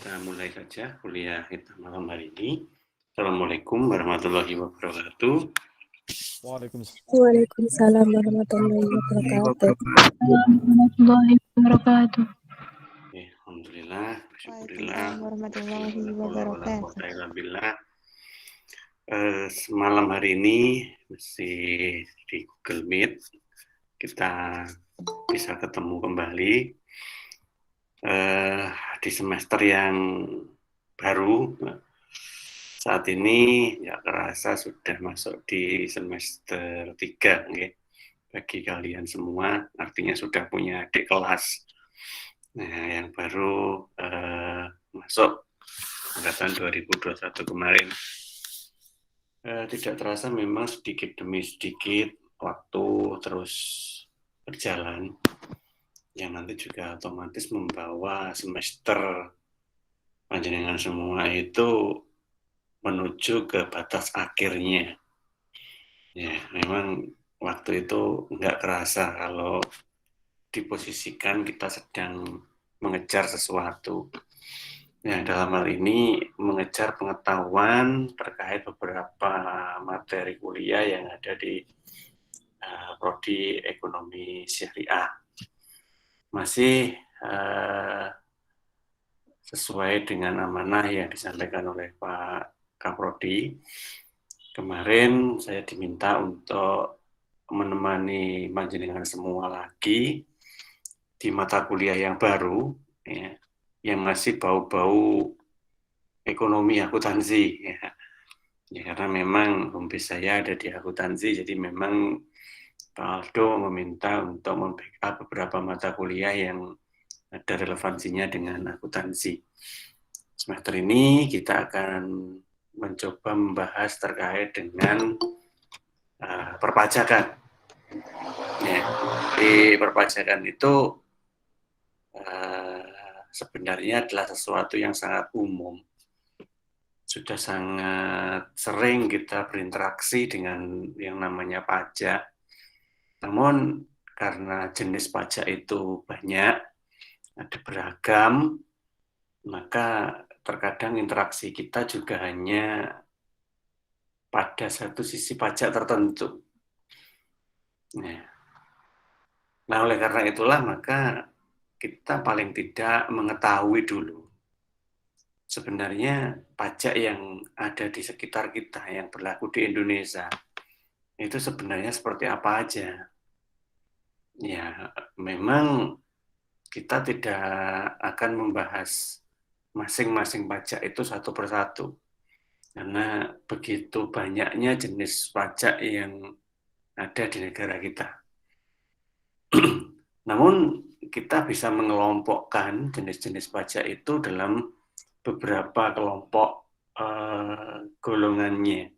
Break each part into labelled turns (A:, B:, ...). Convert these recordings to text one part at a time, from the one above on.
A: kita mulai saja kuliah kita malam hari ini. Assalamualaikum warahmatullahi wabarakatuh.
B: Waalaikumsalam warahmatullahi wabarakatuh.
C: Warahmatullahi wabarakatuh.
A: Alhamdulillah, syukurillah.
C: Warahmatullahi wabarakatuh.
A: Semalam hari ini masih di Google Meet kita bisa ketemu kembali di semester yang baru. Saat ini ya kerasa sudah masuk di semester 3 okay. Bagi kalian semua artinya sudah punya adik kelas. Nah, yang baru masuk angkatan 2021 kemarin. Tidak terasa memang sedikit demi sedikit waktu terus berjalan yang nanti juga otomatis membawa semester panjenengan semua itu menuju ke batas akhirnya. Ya, memang waktu itu nggak kerasa kalau diposisikan kita sedang mengejar sesuatu. Nah, dalam hal ini mengejar pengetahuan terkait beberapa materi kuliah yang ada di Prodi Ekonomi Syariah. Masih sesuai dengan amanah yang disampaikan oleh Pak Kaprodi. Kemarin saya diminta untuk menemani panjenengan semua lagi di mata kuliah yang baru, ya, yang masih bau-bau ekonomi akuntansi. Ya, karena memang home base saya ada di akuntansi, jadi memang Pak Aldo meminta untuk membackup beberapa mata kuliah yang ada relevansinya dengan akuntansi. Semester ini kita akan mencoba membahas terkait dengan perpajakan. Ya, di perpajakan itu sebenarnya adalah sesuatu yang sangat umum. Sudah sangat sering kita berinteraksi dengan yang namanya pajak. Namun karena jenis pajak itu banyak, ada beragam, maka terkadang interaksi kita juga hanya pada satu sisi pajak tertentu. Nah, oleh karena itulah maka kita paling tidak mengetahui dulu sebenarnya pajak yang ada di sekitar kita yang berlaku di Indonesia itu sebenarnya seperti apa aja. Ya, memang kita tidak akan membahas masing-masing pajak itu satu persatu. Karena begitu banyaknya jenis pajak yang ada di negara kita. Namun kita bisa mengelompokkan jenis-jenis pajak itu dalam beberapa kelompok golongannya.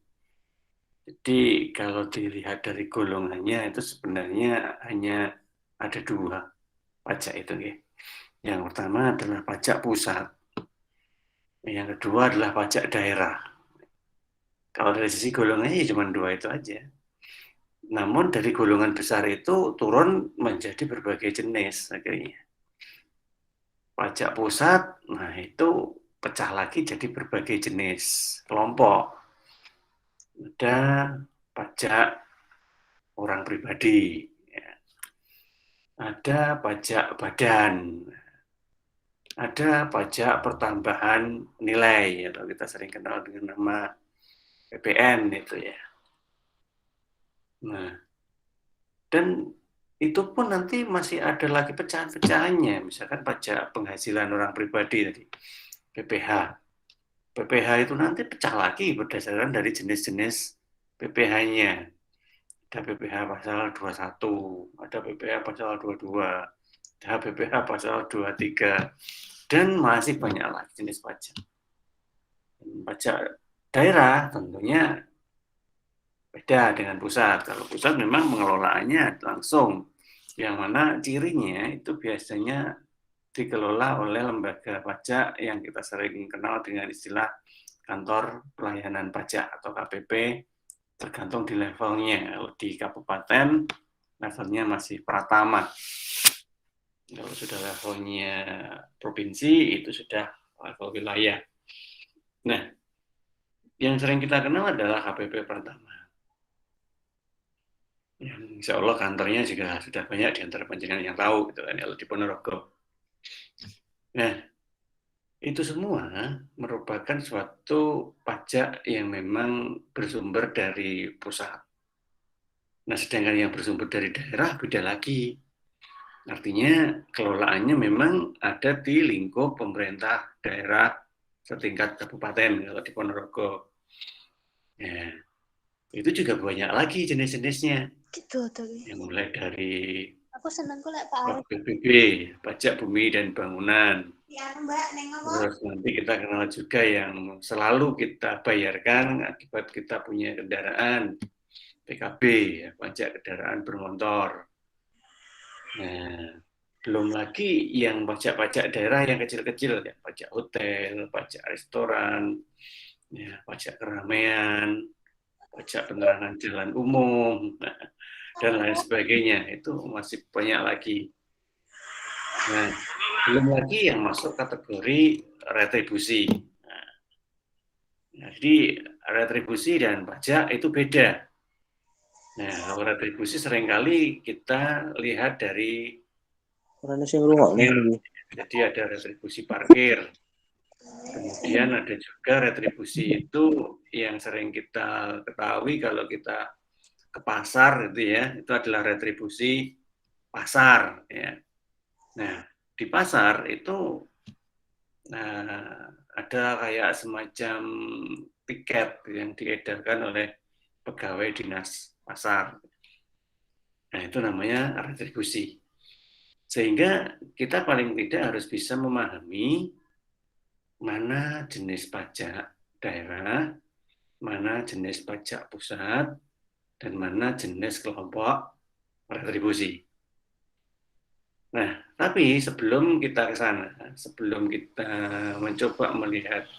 A: Jadi kalau dilihat dari golongannya itu sebenarnya hanya ada dua pajak itu. Ya. Yang pertama adalah pajak pusat. Yang kedua adalah pajak daerah. Kalau dari sisi golongannya cuma dua itu aja. Namun dari golongan besar itu turun menjadi berbagai jenis akhirnya. Pajak pusat, nah itu pecah lagi jadi berbagai jenis kelompok. Ada pajak orang pribadi, ya. Ada pajak badan, ada pajak pertambahan nilai, atau kita sering kenal dengan nama PPN itu ya. Nah, dan itu pun nanti masih ada lagi pecahan-pecahannya, misalkan pajak penghasilan orang pribadi tadi, PPH. PPH itu nanti pecah lagi berdasarkan dari jenis-jenis PPH-nya. Ada PPH pasal 21, ada PPH pasal 22, ada PPH pasal 23, dan masih banyak lagi jenis pajak. Pajak daerah tentunya beda dengan pusat. Kalau pusat memang pengelolaannya langsung, yang mana cirinya itu biasanya dikelola oleh lembaga pajak yang kita sering kenal dengan istilah kantor pelayanan pajak atau KPP, tergantung di levelnya. Kalau di kabupaten levelnya masih pratama. Kalau sudah levelnya provinsi itu sudah level wilayah. Nah, yang sering kita kenal adalah HPP Pratama. Yang insya Allah kantornya juga sudah banyak di antara panjenengan yang tahu, gitu kan, kalau di Ponorogo. Nah, itu semua merupakan suatu pajak yang memang bersumber dari pusat. Nah, sedangkan yang bersumber dari daerah beda lagi. Artinya kelolaannya memang ada di lingkup pemerintah daerah setingkat kabupaten kalau di Ponorogo. Ya, itu juga banyak lagi jenis-jenisnya.
D: Gitu tuh.
A: Yang mulai dari
D: Aku seneng kok lek Pak Arif.
A: PBB, pajak bumi dan bangunan.
D: Ya Mbak, neng apa?
A: Terus nanti kita kenal juga yang selalu kita bayarkan akibat kita punya kendaraan, PKB, ya, pajak kendaraan bermotor. Nah, belum lagi yang pajak-pajak daerah yang kecil-kecil, ya, pajak hotel, pajak restoran, ya, pajak keramaian, pajak penerangan jalan umum, dan lain sebagainya. Itu masih banyak lagi. Nah, belum lagi yang masuk kategori retribusi. Nah, jadi retribusi dan pajak itu beda. Nah, kalau retribusi seringkali kita lihat dari parkir. Jadi ada retribusi parkir. Kemudian ada juga retribusi itu yang sering kita ketahui kalau kita ke pasar gitu ya, itu adalah retribusi pasar ya. Nah, di pasar itu ada kayak semacam tiket yang diedarkan oleh pegawai dinas pasar. Nah, itu namanya retribusi. Sehingga kita paling tidak harus bisa memahami mana jenis pajak daerah, mana jenis pajak pusat, dan mana jenis kelompok retribusi. Nah, tapi sebelum kita ke sana, sebelum kita mencoba melihat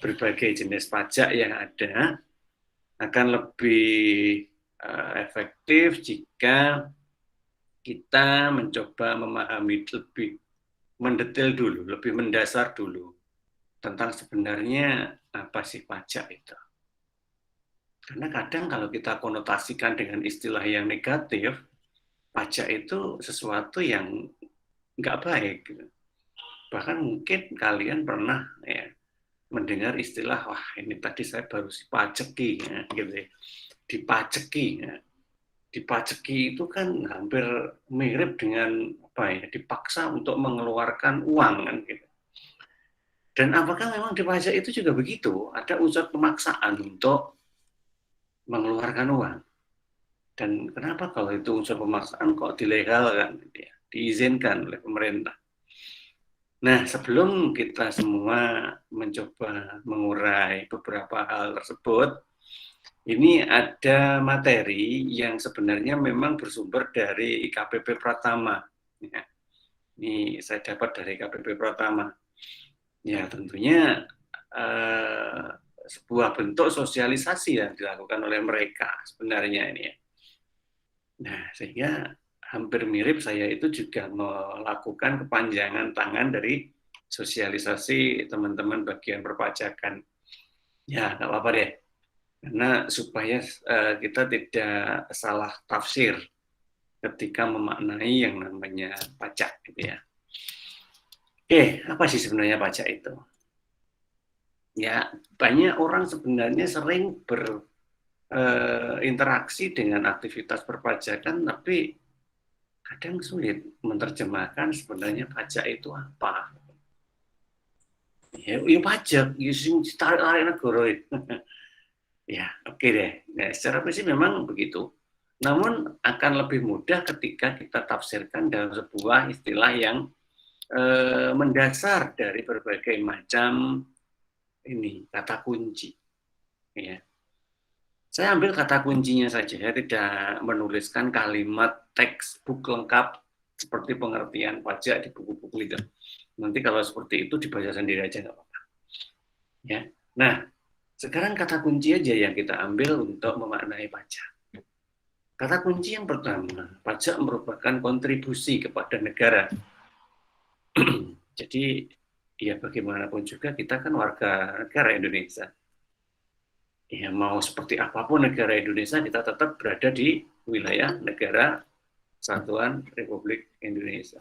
A: berbagai jenis pajak yang ada, akan lebih efektif jika kita mencoba memahami lebih mendetail dulu, lebih mendasar dulu tentang sebenarnya apa sih pajak itu. Karena kadang kalau kita konotasikan dengan istilah yang negatif, pajak itu sesuatu yang nggak baik. Bahkan mungkin kalian pernah ya mendengar istilah, wah ini tadi saya baru dipajeki, ya, gitu ya. Dipajeki, ya. Dipajeki itu kan hampir mirip dengan apa ya, dipaksa untuk mengeluarkan uang kan gitu. Dan apakah memang di pajak itu juga begitu? Ada unsur pemaksaan untuk mengeluarkan uang. Dan kenapa kalau itu unsur pemaksaan kok dilegalkan, gitu ya, diizinkan oleh pemerintah? Nah, sebelum kita semua mencoba mengurai beberapa hal tersebut, ini ada materi yang sebenarnya memang bersumber dari KPP Pratama. Ya, ini saya dapat dari KPP Pratama. Ya, tentunya sebuah bentuk sosialisasi yang dilakukan oleh mereka sebenarnya ini. Nah, sehingga hampir mirip saya itu juga melakukan kepanjangan tangan dari sosialisasi teman-teman bagian perpajakan. Ya, nggak apa-apa deh. Karena supaya kita tidak salah tafsir ketika memaknai yang namanya pajak gitu ya. Oke, apa sih sebenarnya pajak itu? Ya, banyak orang sebenarnya sering berinteraksi dengan aktivitas perpajakan, tapi kadang sulit menerjemahkan sebenarnya pajak itu apa. Ya pajak, tarik negara. Ya, oke deh. Nah, secara prinsip memang begitu. Namun akan lebih mudah ketika kita tafsirkan dalam sebuah istilah yang mendasar dari berbagai macam ini kata kunci. Ya. Saya ambil kata kuncinya saja, saya tidak menuliskan kalimat textbook lengkap seperti pengertian pajak di buku-buku itu. Nanti kalau seperti itu dibaca sendiri aja nggak apa-apa. Ya. Nah, sekarang kata kunci aja yang kita ambil untuk memaknai pajak. Kata kunci yang pertama, pajak merupakan kontribusi kepada negara. Jadi ya bagaimanapun juga kita kan warga negara Indonesia. Ya mau seperti apapun negara Indonesia, kita tetap berada di wilayah negara Kesatuan Republik Indonesia.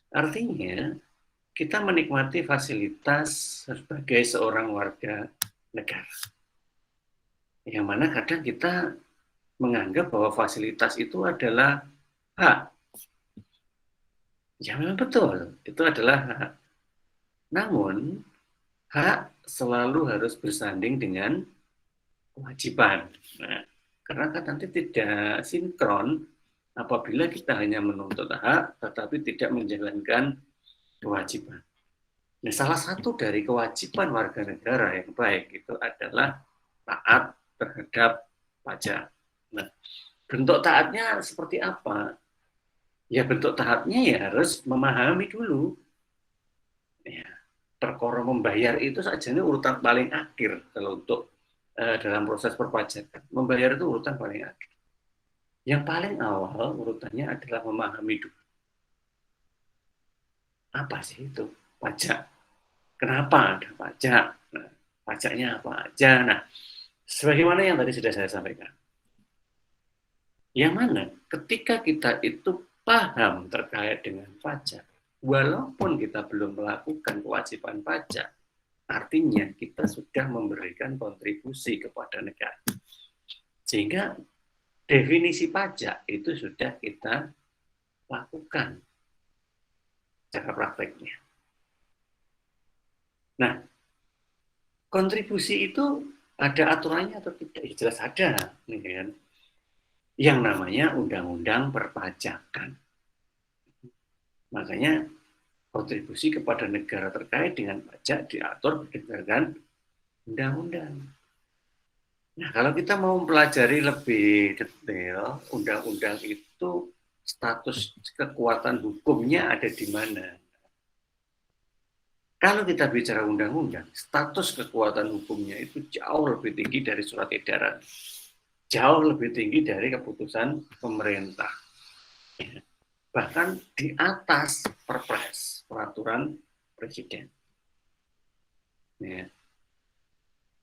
A: Artinya, kita menikmati fasilitas sebagai seorang warga negara. Yang mana kadang kita menganggap bahwa fasilitas itu adalah hak. Ya memang betul, itu adalah hak. Namun, hak selalu harus bersanding dengan kewajiban. Nah, karena kan nanti tidak sinkron apabila kita hanya menuntut hak tetapi tidak menjalankan kewajiban. Nah, salah satu dari kewajiban warga negara yang baik itu adalah taat terhadap pajak. Nah, bentuk taatnya seperti apa? Ya bentuk taatnya ya harus memahami dulu. Ya, perkara membayar itu saja ini urutan paling akhir kalau untuk dalam proses perpajakan. Membayar itu urutan paling akhir. Yang paling awal urutannya adalah memahami dulu. Apa sih itu pajak? Kenapa ada pajak? Nah, pajaknya apa aja? Nah, sebagaimana yang tadi sudah saya sampaikan. Yang mana ketika kita itu paham terkait dengan pajak, walaupun kita belum melakukan kewajiban pajak, artinya kita sudah memberikan kontribusi kepada negara. Sehingga definisi pajak itu sudah kita lakukan cara prakteknya. Nah, kontribusi itu ada aturannya atau tidak? Ya, jelas ada, nih kan? Yang namanya undang-undang perpajakan. Makanya kontribusi kepada negara terkait dengan pajak diatur berdasarkan undang-undang. Nah, kalau kita mau mempelajari lebih detail, undang-undang itu status kekuatan hukumnya ada di mana? Kalau kita bicara undang-undang, status kekuatan hukumnya itu jauh lebih tinggi dari surat edaran. Jauh lebih tinggi dari keputusan pemerintah. Bahkan di atas perpres, peraturan presiden. Ya.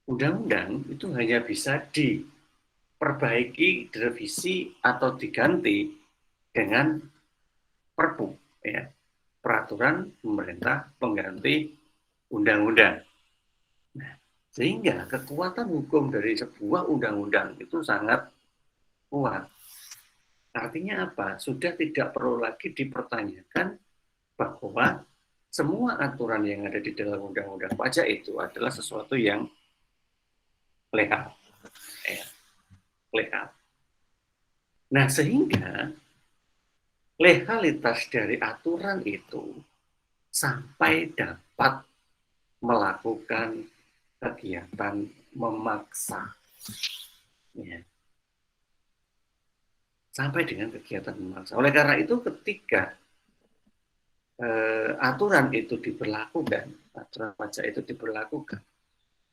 A: Undang-undang itu hanya bisa diperbaiki, direvisi, atau diganti dengan perpu, ya. Peraturan pemerintah pengganti undang-undang. Nah, sehingga kekuatan hukum dari sebuah undang-undang itu sangat kuat. Artinya apa? Sudah tidak perlu lagi dipertanyakan bahwa semua aturan yang ada di dalam undang-undang pajak itu adalah sesuatu yang legal. Ya, legal. Nah, sehingga legalitas dari aturan itu sampai dapat melakukan kegiatan memaksa. Ya. Sampai dengan kegiatan memaksa. Oleh karena itu ketika aturan itu diberlakukan, aturan pajak itu diberlakukan,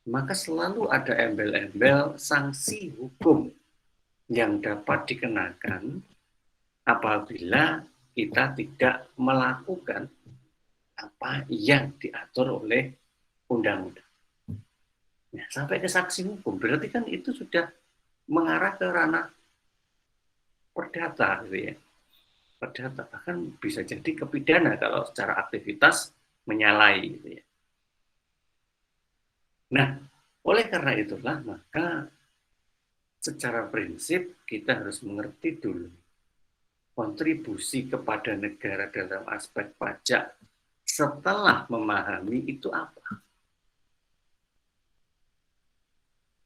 A: maka selalu ada embel-embel sanksi hukum yang dapat dikenakan apabila kita tidak melakukan apa yang diatur oleh undang-undang. Nah, sampai ke sanksi hukum, berarti kan itu sudah mengarah ke ranah perdata, gitu ya. Perdata, bahkan bisa jadi kepidana kalau secara aktivitas menyalahi, gitu ya. Nah, oleh karena itulah, maka secara prinsip kita harus mengerti dulu kontribusi kepada negara dalam aspek pajak setelah memahami itu apa.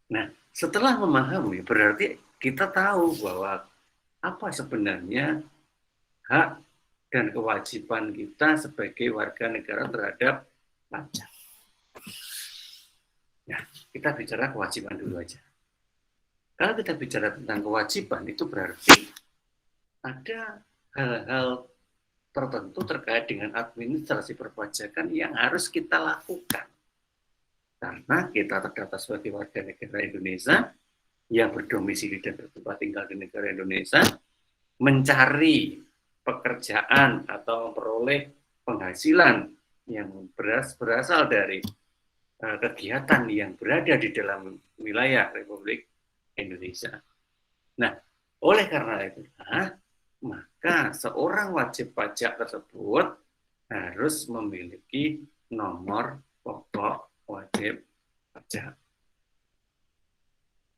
A: Nah, setelah memahami berarti kita tahu bahwa apa sebenarnya hak dan kewajiban kita sebagai warga negara terhadap pajak. Nah, kita bicara kewajiban dulu aja. Kalau kita bicara tentang kewajiban itu berarti ada hal-hal tertentu terkait dengan administrasi perpajakan yang harus kita lakukan. Karena kita terdaftar sebagai warga negara Indonesia yang berdomisili dan bertempat tinggal di negara Indonesia, mencari pekerjaan atau memperoleh penghasilan yang berasal dari kegiatan yang berada di dalam wilayah Republik Indonesia. Nah, oleh karena itu, maka seorang wajib pajak tersebut harus memiliki nomor pokok wajib pajak.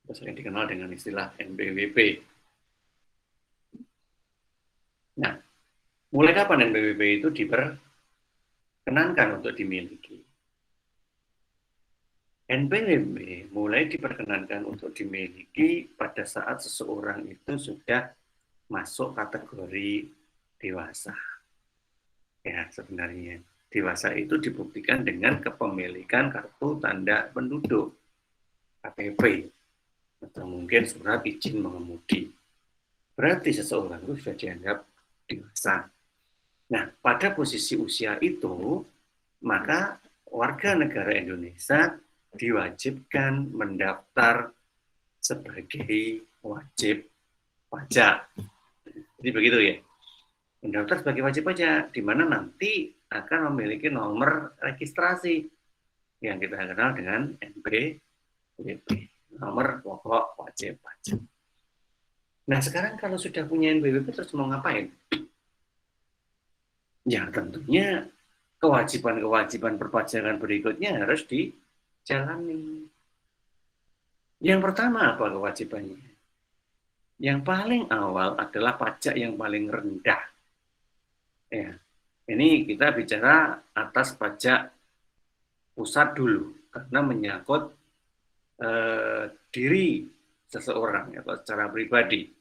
A: Yang dikenal dengan istilah NPWP. Nah, mulai kapan NPWP itu diperkenankan untuk dimiliki? NPWP mulai diperkenankan untuk dimiliki pada saat seseorang itu sudah masuk kategori dewasa. Ya, sebenarnya dewasa itu dibuktikan dengan kepemilikan kartu tanda penduduk, KTP, atau mungkin surat izin mengemudi. Berarti seseorang itu sudah dianggap dewasa. Nah, pada posisi usia itu, maka warga negara Indonesia diwajibkan mendaftar sebagai wajib pajak. Jadi begitu ya. Mendaftar sebagai wajib pajak, di mana nanti akan memiliki nomor registrasi yang kita kenal dengan NPWP, nomor pokok wajib pajak. Nah, sekarang kalau sudah punya NPWP terus mau ngapain? Ya, tentunya kewajiban-kewajiban perpajakan berikutnya harus dijalani. Yang pertama apa kewajibannya? Yang paling awal adalah pajak yang paling rendah. Ya, ini kita bicara atas pajak pusat dulu, karena menyangkut diri seseorang atau secara pribadi.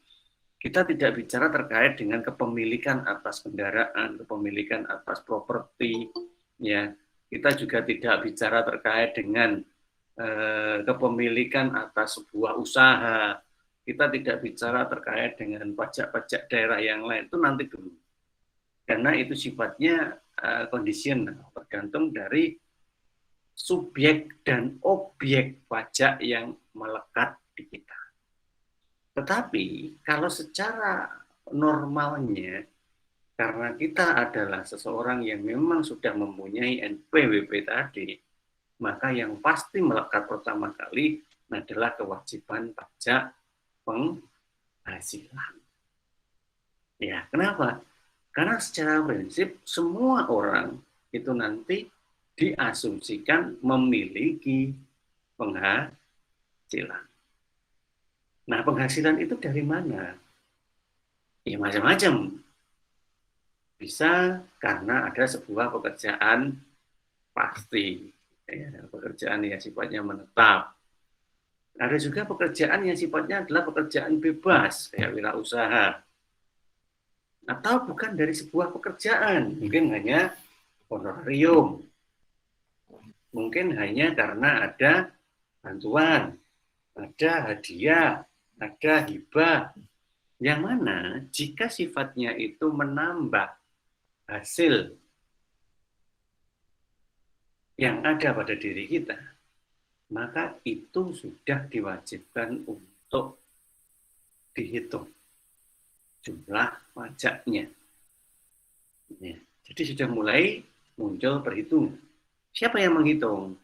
A: Kita tidak bicara terkait dengan kepemilikan atas kendaraan, kepemilikan atas properti, ya. Kita juga tidak bicara terkait dengan kepemilikan atas sebuah usaha. Kita tidak bicara terkait dengan pajak-pajak daerah yang lain, itu nanti dulu. Karena itu sifatnya kondisional, tergantung dari subjek dan objek pajak yang melekat di kita. Tetapi kalau secara normalnya, karena kita adalah seseorang yang memang sudah mempunyai NPWP tadi, maka yang pasti melekat pertama kali adalah kewajiban pajak penghasilan. Ya, kenapa? Karena secara prinsip semua orang itu nanti diasumsikan memiliki penghasilan. Nah, penghasilan itu dari mana? Ya macam-macam. Bisa karena ada sebuah pekerjaan pasti, ya, pekerjaan yang sifatnya menetap. Ada juga pekerjaan yang sifatnya adalah pekerjaan bebas, kayak wirausaha. Atau bukan dari sebuah pekerjaan, mungkin hanya honorarium, mungkin hanya karena ada bantuan, ada hadiah, ada hibah, yang mana jika sifatnya itu menambah hasil yang ada pada diri kita, maka itu sudah diwajibkan untuk dihitung jumlah pajaknya. Ya, jadi sudah mulai muncul perhitungan. Siapa yang menghitung?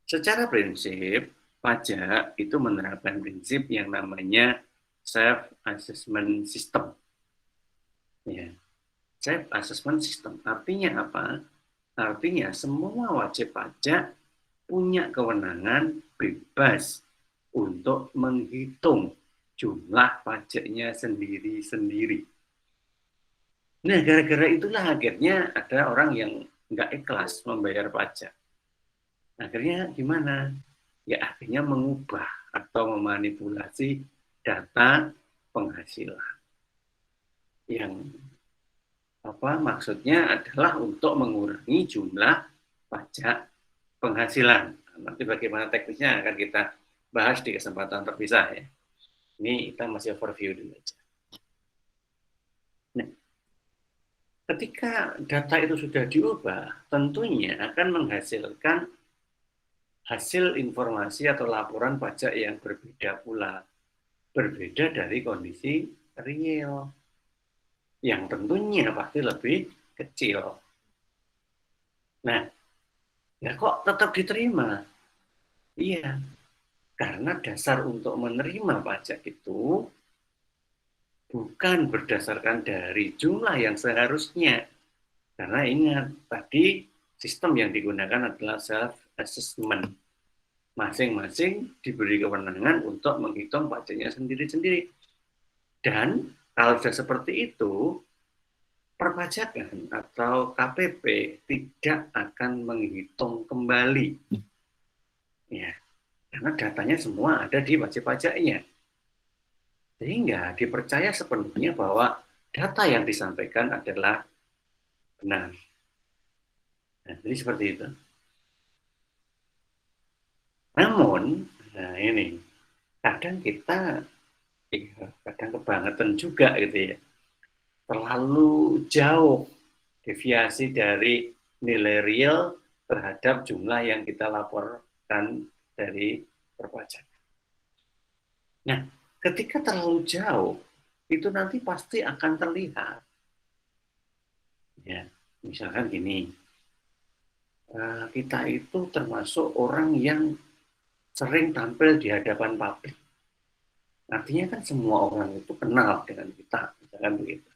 A: Secara prinsip, pajak itu menerapkan prinsip yang namanya self-assessment system. Ya. Self-assessment system artinya apa? Artinya semua wajib pajak punya kewenangan bebas untuk menghitung jumlah pajaknya sendiri-sendiri. Nah, gara-gara itulah akhirnya ada orang yang nggak ikhlas membayar pajak. Akhirnya gimana? Ya akhirnya mengubah atau memanipulasi data penghasilan. Yang maksudnya adalah untuk mengurangi jumlah pajak penghasilan. Nanti bagaimana teknisnya akan kita bahas di kesempatan terpisah ya. Ini kita masih overview dulu aja. Nah, ketika data itu sudah diubah, tentunya akan menghasilkan hasil informasi atau laporan pajak yang berbeda pula. Berbeda dari kondisi real. Yang tentunya pasti lebih kecil. Nah, ya kok tetap diterima? Iya, karena dasar untuk menerima pajak itu bukan berdasarkan dari jumlah yang seharusnya. Karena ingat, tadi sistem yang digunakan adalah self-assessment. Masing-masing diberi kewenangan untuk menghitung pajaknya sendiri-sendiri. Dan kalau sudah seperti itu, perpajakan atau KPP tidak akan menghitung kembali. Ya, karena datanya semua ada di wajib pajaknya. Sehingga dipercaya sepenuhnya bahwa data yang disampaikan adalah benar. Nah, jadi seperti itu. Namun, nah ini, kadang kita kadang kebangetan juga gitu ya. Terlalu jauh deviasi dari nilai real terhadap jumlah yang kita laporkan dari perpajakan. Nah, ketika terlalu jauh, itu nanti pasti akan terlihat. Ya, misalkan gini, kita itu termasuk orang yang sering tampil di hadapan publik. Artinya kan semua orang itu kenal dengan kita, misalkan begitu.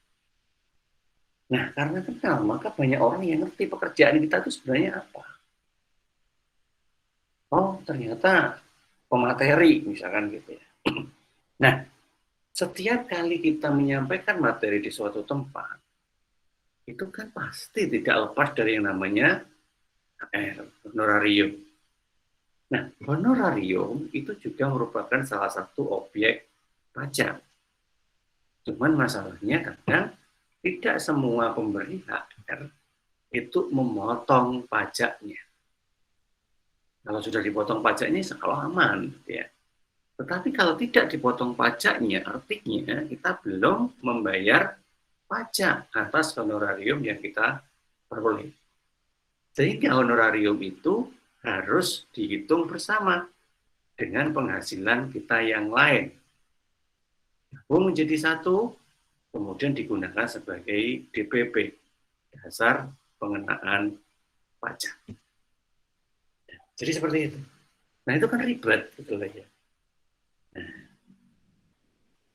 A: Nah, karena kenal, maka banyak orang yang ngerti pekerjaan kita itu sebenarnya apa. Oh, ternyata pemateri, misalkan gitu ya. Nah, setiap kali kita menyampaikan materi di suatu tempat, itu kan pasti tidak lepas dari yang namanya honorarium. Nah, honorarium itu juga merupakan salah satu objek pajak. Cuman masalahnya kadang tidak semua pemberi HR itu memotong pajaknya. Kalau sudah dipotong pajaknya, sekolah aman, ya. Tetapi kalau tidak dipotong pajaknya, artinya kita belum membayar pajak atas honorarium yang kita peroleh. Sehingga honorarium itu harus dihitung bersama dengan penghasilan kita yang lain. Gabung menjadi satu, kemudian digunakan sebagai DPP, dasar pengenaan pajak. Jadi seperti itu. Nah, itu kan ribet gitu lah ya. Nah,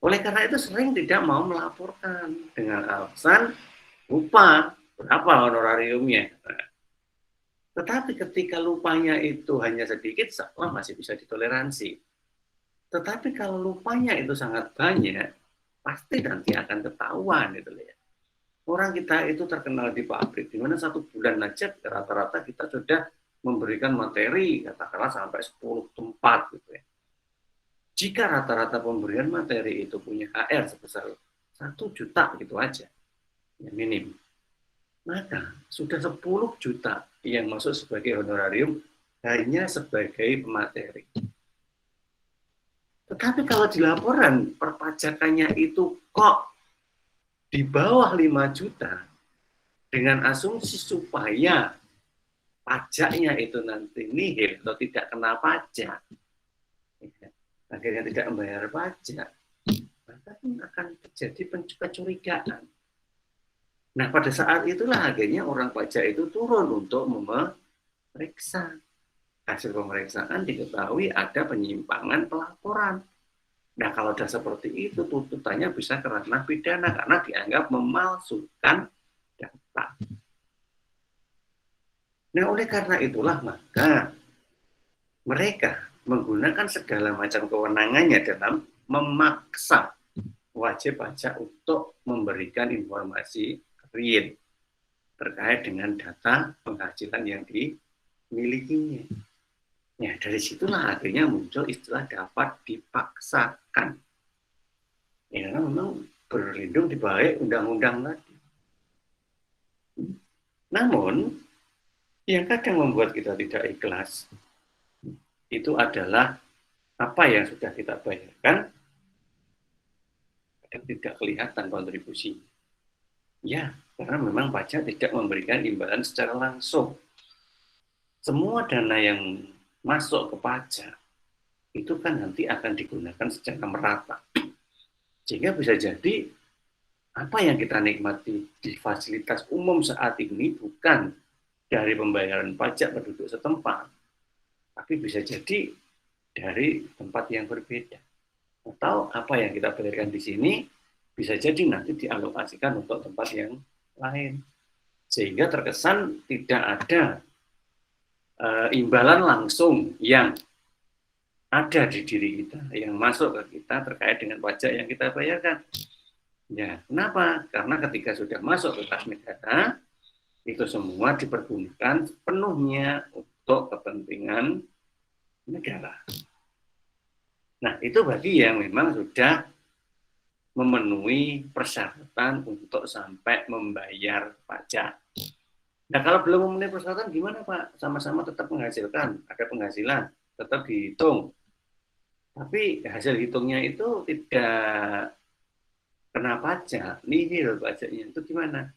A: oleh karena itu sering tidak mau melaporkan dengan alasan lupa berapa honorariumnya. Nah, tetapi ketika lupanya itu hanya sedikit, seolah masih bisa ditoleransi. Tetapi kalau lupanya itu sangat banyak, pasti nanti akan ketahuan gitu ya. Orang kita itu terkenal di pabrik, di mana 1 bulan aja rata-rata kita sudah memberikan materi, katakanlah sampai 10 tempat gitu ya. Jika rata-rata pemberian materi itu punya HR sebesar 1 juta gitu aja, yang minim, maka sudah 10 juta yang masuk sebagai honorarium hanya sebagai pemateri. Tetapi kalau di laporan perpajakannya itu kok di bawah 5 juta, dengan asumsi supaya pajaknya itu nanti nihil atau tidak kena pajak, akhirnya tidak membayar pajak, maka akan terjadi kecurigaan. Nah, pada saat itulah akhirnya orang pajak itu turun untuk memeriksa. Hasil pemeriksaan diketahui ada penyimpangan pelaporan. Nah, kalau sudah seperti itu, tuntutannya bisa ke ranah pidana karena dianggap memalsukan data. Nah, oleh karena itulah maka mereka menggunakan segala macam kewenangannya dalam memaksa wajib pajak untuk memberikan informasi real terkait dengan data penghasilan yang dimilikinya. Ya, dari situlah akhirnya muncul istilah dapat dipaksakan. Ya, karena memang berlindung di balik undang-undang tadi. Namun, yang kadang membuat kita tidak ikhlas itu adalah apa yang sudah kita bayarkan kadang tidak kelihatan kontribusi. Ya, karena memang pajak tidak memberikan imbalan secara langsung. Semua dana yang masuk ke pajak itu kan nanti akan digunakan secara merata. Sehingga bisa jadi apa yang kita nikmati di fasilitas umum saat ini bukan dari pembayaran pajak penduduk setempat, tapi bisa jadi dari tempat yang berbeda. Atau apa yang kita bayarkan di sini bisa jadi nanti dialokasikan untuk tempat yang lain. Sehingga terkesan tidak ada imbalan langsung yang ada di diri kita, yang masuk ke kita terkait dengan pajak yang kita bayarkan. Ya, kenapa? Karena ketika sudah masuk ke kas negara, itu semua dipergunakan sepenuhnya untuk kepentingan negara. Nah, itu bagi yang memang sudah memenuhi persyaratan untuk sampai membayar pajak. Nah, kalau belum memenuhi persyaratan gimana, Pak? Sama-sama tetap menghasilkan, ada penghasilan, tetap dihitung. Tapi hasil hitungnya itu tidak kena pajak, nihil pajaknya, itu gimana?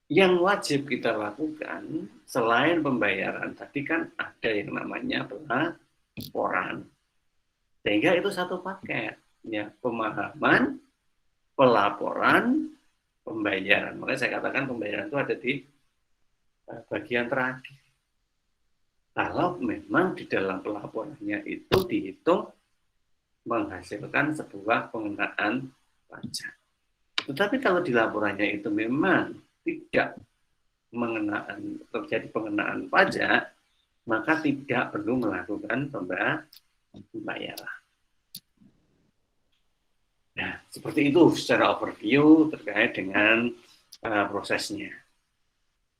A: Yang wajib kita lakukan selain pembayaran tadi kan ada yang namanya pelaporan. Sehingga itu satu paket, ya, pemahaman, pelaporan, pembayaran. Makanya saya katakan pembayaran itu ada di bagian terakhir. Kalau memang di dalam pelaporannya itu dihitung menghasilkan sebuah pengenaan pajak. Tetapi kalau di laporannya itu memang tidak terjadi pengenaan pajak, maka tidak perlu melakukan pembayaran. Nah, seperti itu secara overview terkait dengan prosesnya.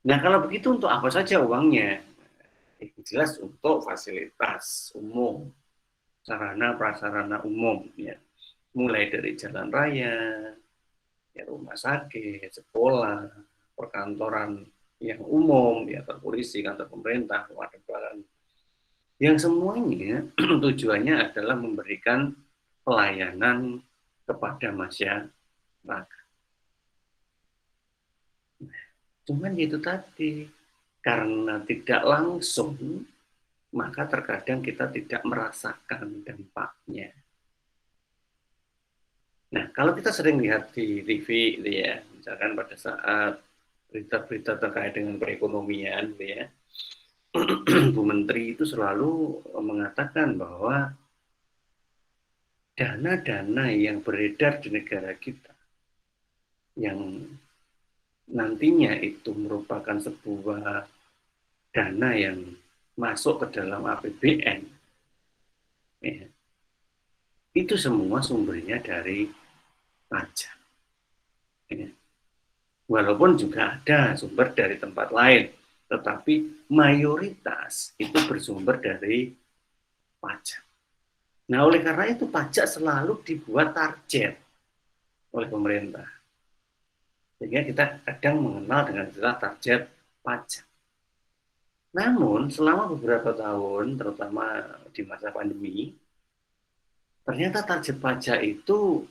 A: Nah, kalau begitu untuk apa saja uangnya? Jelas untuk fasilitas umum, sarana prasarana umum, ya, mulai dari jalan raya, ya, rumah sakit, sekolah, perkantoran yang umum, ya, kantor polisi, kantor pemerintah, pemadam, yang semuanya tujuannya adalah memberikan pelayanan kepada masyarakat. Cuman itu tadi, karena tidak langsung, maka terkadang kita tidak merasakan dampaknya. Nah, kalau kita sering lihat di TV, ya, misalkan pada saat berita-berita terkait dengan perekonomian, ya, Bu Menteri itu selalu mengatakan bahwa dana-dana yang beredar di negara kita, yang nantinya itu merupakan sebuah dana yang masuk ke dalam APBN, ya, itu semua sumbernya dari pajak. Ya. Walaupun juga ada sumber dari tempat lain, tetapi mayoritas itu bersumber dari pajak. Nah, oleh karena itu pajak selalu dibuat target oleh pemerintah. Sehingga kita kadang mengenal dengan istilah target pajak. Namun, selama beberapa tahun, terutama di masa pandemi, ternyata target pajak itu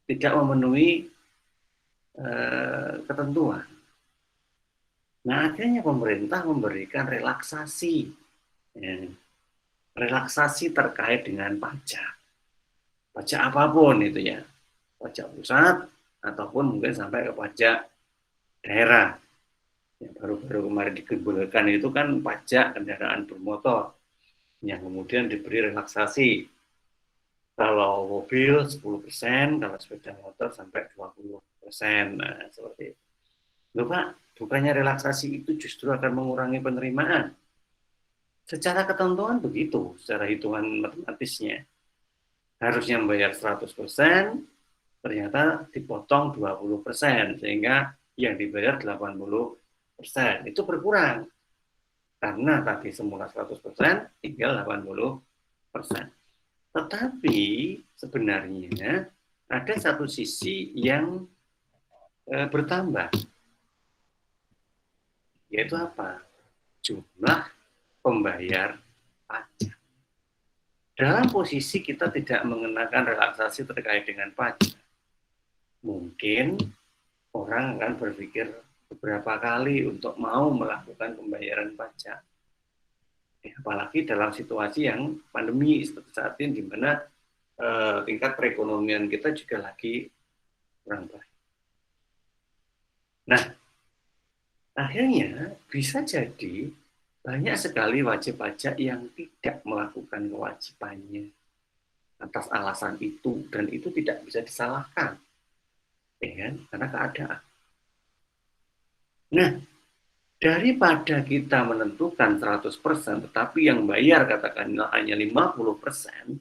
A: tidak memenuhi ketentuan. Nah, akhirnya pemerintah memberikan relaksasi, ya, relaksasi terkait dengan pajak. Pajak apapun itu, ya, pajak pusat ataupun mungkin sampai ke pajak daerah. Yang baru-baru kemarin dikumpulkan itu kan pajak kendaraan bermotor yang kemudian diberi relaksasi. Kalau mobil 10%, kalau sepeda motor sampai 20%. Nah, seperti itu. Loh, Pak, bukannya relaksasi itu justru akan mengurangi penerimaan? Secara ketentuan begitu, secara hitungan matematisnya. Harusnya membayar 100%, ternyata dipotong 20%, sehingga yang dibayar 80%. Itu berkurang. Karena tadi semula 100%, tinggal 80%. Tetapi sebenarnya ada satu sisi yang bertambah. Yaitu apa? Jumlah pembayar pajak. Dalam posisi kita tidak mengenakan relaksasi terkait dengan pajak, mungkin orang akan berpikir beberapa kali untuk mau melakukan pembayaran pajak. Ya, apalagi dalam situasi yang pandemi seperti saat ini, di mana tingkat perekonomian kita juga lagi kurang baik. Nah, Akhirnya bisa jadi banyak sekali wajib pajak yang tidak melakukan kewajibannya atas alasan itu, dan itu tidak bisa disalahkan, ya kan? Karena keadaan. Nah, daripada kita menentukan 100%, tetapi yang bayar katakanlah hanya 50%,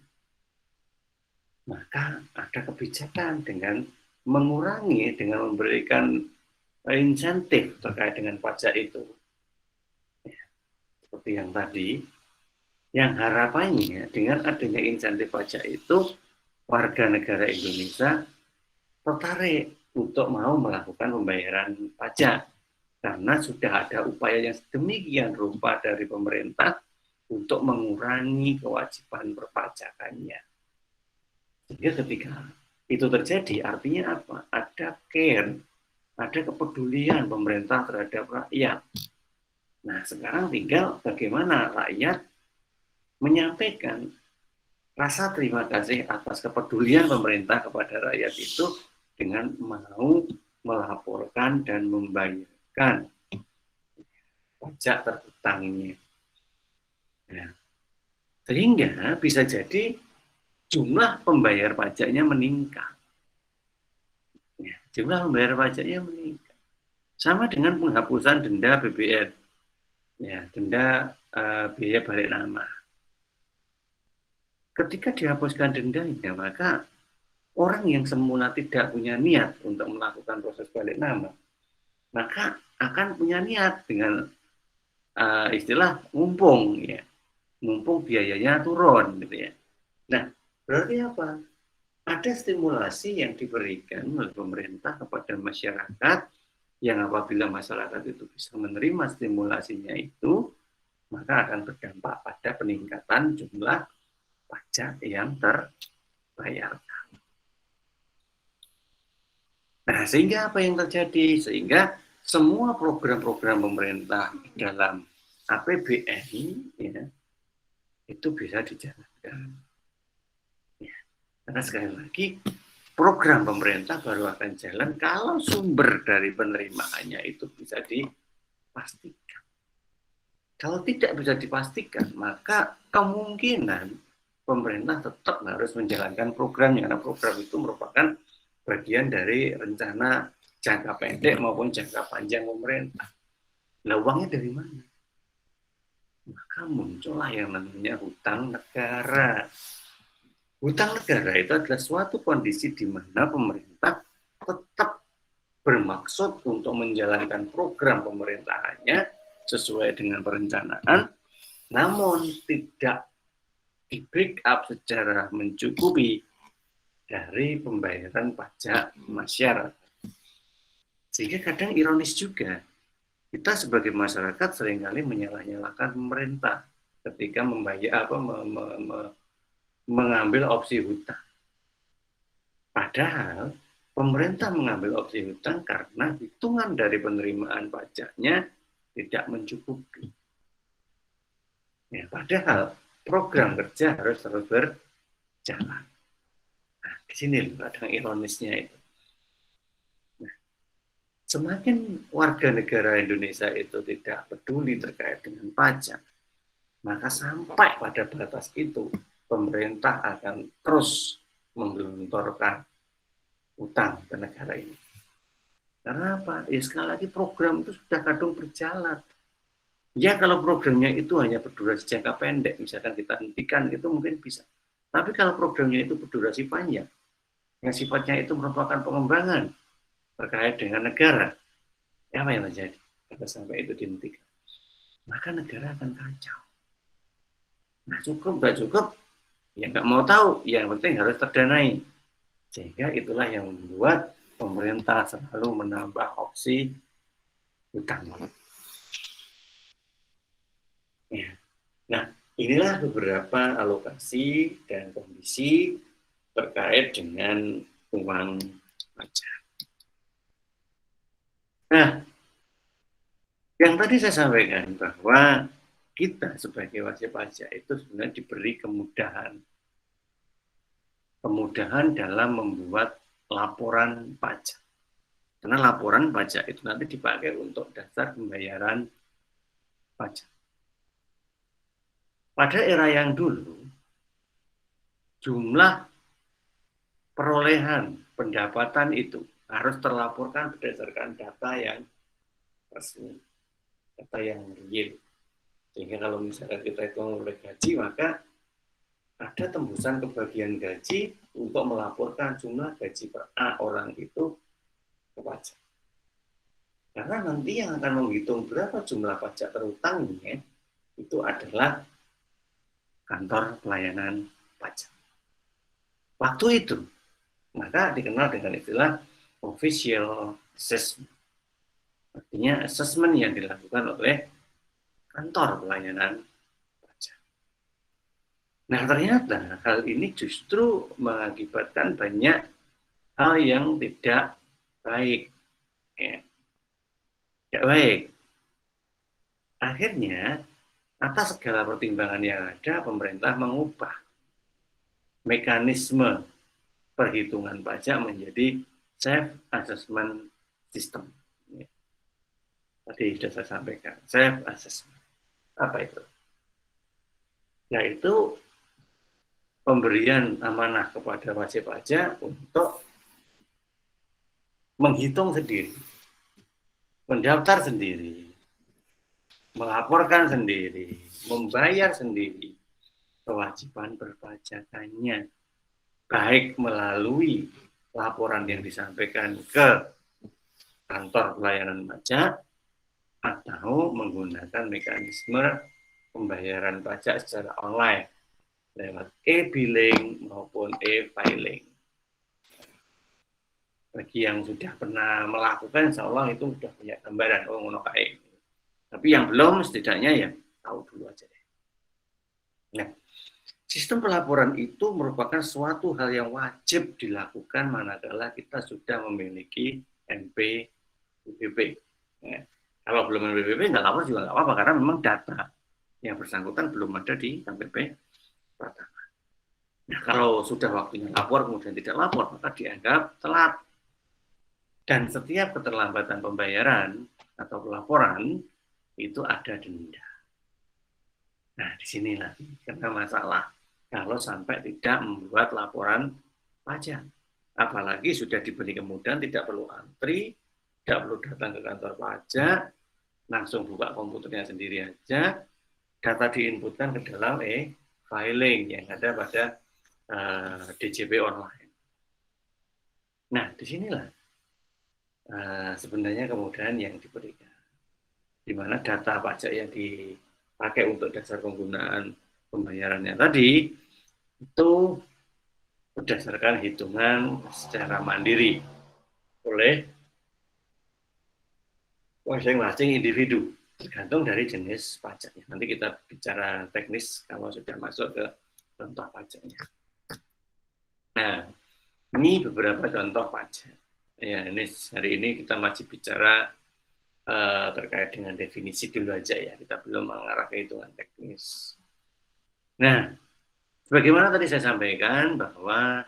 A: maka ada kebijakan dengan mengurangi, dengan memberikan insentif terkait dengan pajak itu. Seperti yang tadi, yang harapannya dengan adanya insentif pajak itu, warga negara Indonesia tertarik untuk mau melakukan pembayaran pajak. Karena sudah ada upaya yang sedemikian rupa dari pemerintah untuk mengurangi kewajiban perpajakannya. Sehingga ketika itu terjadi, artinya apa? Ada care, ada kepedulian pemerintah terhadap rakyat. Nah, sekarang tinggal bagaimana rakyat menyampaikan rasa terima kasih atas kepedulian pemerintah kepada rakyat itu dengan mau melaporkan dan membayarkan pajak terhutangnya. Nah, sehingga bisa jadi jumlah pembayar pajaknya meningkat. Ya, jumlah pembayar pajaknya meningkat. Sama dengan penghapusan denda BBM, ya, denda biaya balik nama. Ketika dihapuskan dendanya, maka orang yang semula tidak punya niat untuk melakukan proses balik nama, maka akan punya niat dengan istilah mumpung, ya, mumpung biayanya turun, gitu ya. Nah, berarti apa? Ada stimulasi yang diberikan oleh pemerintah kepada masyarakat, yang apabila masyarakat itu bisa menerima stimulasinya itu, maka akan berdampak pada peningkatan jumlah pajak yang terbayar. Nah, sehingga apa yang terjadi? Sehingga semua program-program pemerintah dalam APBN ya, itu bisa dijalankan. Ya. Karena sekali lagi, program pemerintah baru akan jalan kalau sumber dari penerimaannya itu bisa dipastikan. Kalau tidak bisa dipastikan, maka kemungkinan pemerintah tetap harus menjalankan programnya, karena program itu merupakan bagian dari rencana jangka pendek maupun jangka panjang pemerintah. Nah, uangnya dari mana? Maka muncullah yang namanya hutang negara. Hutang negara itu adalah suatu kondisi di mana pemerintah tetap bermaksud untuk menjalankan program pemerintahannya sesuai dengan perencanaan, namun tidak di backup secara mencukupi dari pembayaran pajak masyarakat. Sehingga kadang ironis juga, kita sebagai masyarakat seringkali menyalah-nyalahkan pemerintah ketika membayar mengambil opsi hutang. Padahal pemerintah mengambil opsi hutang karena hitungan dari penerimaan pajaknya tidak mencukupi. Ya, padahal program kerja harus terus berjalan. Nah, di sini kadang ironisnya itu. Nah, semakin warga negara Indonesia itu tidak peduli terkait dengan pajak, maka sampai pada batas itu pemerintah akan terus menggelontorkan utang ke negara ini. Karena apa? Ya sekali lagi program itu sudah kadung berjalan. Ya kalau programnya itu hanya berdurasi jangka pendek, misalkan kita hentikan, itu mungkin bisa. Tapi kalau programnya itu berdurasi panjang, yang sifatnya itu merupakan pengembangan terkait dengan negara, ya apa yang terjadi? Kalau sampai itu dihentikan, maka negara akan kacau. Nah cukup, nggak cukup, ya nggak mau tahu, yang penting harus terdanai. Sehingga itulah yang membuat pemerintah selalu menambah opsi hutang. Ya. Nah, inilah beberapa alokasi dan kondisi terkait dengan uang pajak. Nah, yang tadi saya sampaikan bahwa kita sebagai wajib pajak itu sebenarnya diberi kemudahan dalam membuat laporan pajak. Karena laporan pajak itu nanti dipakai untuk dasar pembayaran pajak. Pada era yang dulu, jumlah perolehan pendapatan itu harus terlaporkan berdasarkan data yang resmi, data yang real. Sehingga kalau misalkan kita hitung oleh gaji, maka ada tembusan kebagian gaji untuk melaporkan jumlah gaji per orang itu ke pajak. Karena nanti yang akan menghitung berapa jumlah pajak terutangnya itu adalah kantor pelayanan pajak. Waktu itu, maka dikenal dengan istilah official assessment. Artinya assessment yang dilakukan oleh kantor pelayanan pajak. Nah, ternyata hal ini justru mengakibatkan banyak hal yang tidak baik. Ya. Tidak baik. Akhirnya, atas segala pertimbangan yang ada, pemerintah mengubah mekanisme perhitungan pajak menjadi self-assessment system. Tadi sudah saya sampaikan, self-assessment. Apa itu? Yaitu pemberian amanah kepada wajib pajak untuk menghitung sendiri, mendaftar sendiri, melaporkan sendiri, membayar sendiri kewajiban perpajakannya, baik melalui laporan yang disampaikan ke kantor pelayanan pajak atau menggunakan mekanisme pembayaran pajak secara online lewat e-billing maupun e-filing. Bagi yang sudah pernah melakukan, insya Allah itu sudah punya gambaran, oh ngono kae. Tapi yang belum, setidaknya ya tahu dulu aja deh. Nah, sistem pelaporan itu merupakan suatu hal yang wajib dilakukan manakala kita sudah memiliki NPWP. Ya. Kalau belum NPWP nggak lapor juga nggak apa-apa, karena memang data yang bersangkutan belum ada di NPWP pertama. Nah, kalau sudah waktunya lapor kemudian tidak lapor, maka dianggap telat. Dan setiap keterlambatan pembayaran atau pelaporan itu ada denda. Nah, di sini lagi karena masalah kalau sampai tidak membuat laporan pajak. Apalagi sudah diberi kemudahan, tidak perlu antri, tidak perlu datang ke kantor pajak, langsung buka komputernya sendiri aja, data diinputkan ke dalam e-filing yang ada pada DJP online. Nah, disinilah sebenarnya kemudahan yang diberikan, di mana data pajak yang dipakai untuk dasar penggunaan pembayarannya tadi itu berdasarkan hitungan secara mandiri oleh masing-masing individu, tergantung dari jenis pajaknya. Nanti kita bicara teknis kalau sudah masuk ke contoh pajaknya. Nah, ini beberapa contoh pajak. Ya, ini hari ini kita masih bicara terkait dengan definisi dulu aja ya, kita belum mengarah ke hitungan teknis. Nah, sebagaimana tadi saya sampaikan bahwa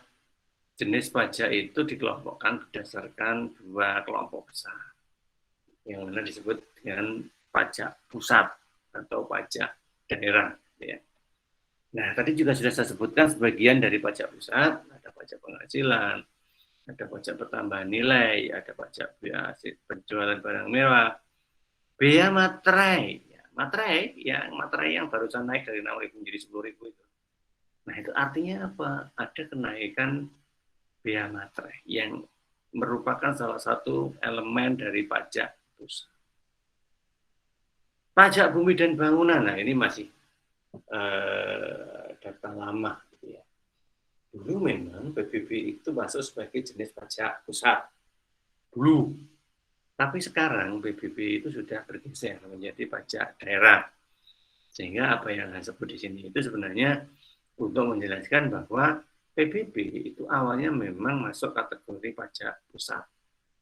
A: jenis pajak itu dikelompokkan berdasarkan dua kelompok besar, yang mana disebut dengan pajak pusat atau pajak daerah. Ya. Nah, tadi juga sudah saya sebutkan sebagian dari pajak pusat, ada pajak penghasilan, ada pajak pertambahan nilai, ada pajak biaya penjualan barang mewah, bea materai, materai yang barusan naik dari 6.000 menjadi 10.000 itu. Nah, itu artinya apa? Ada kenaikan bea materai yang merupakan salah satu elemen dari pajak pusat. Pajak bumi dan bangunan, nah ini masih data lama. Dulu memang PBB itu masuk sebagai jenis pajak pusat dulu, tapi sekarang PBB itu sudah bergeser menjadi pajak daerah. Sehingga apa yang saya sebut di sini itu sebenarnya untuk menjelaskan bahwa PBB itu awalnya memang masuk kategori pajak pusat,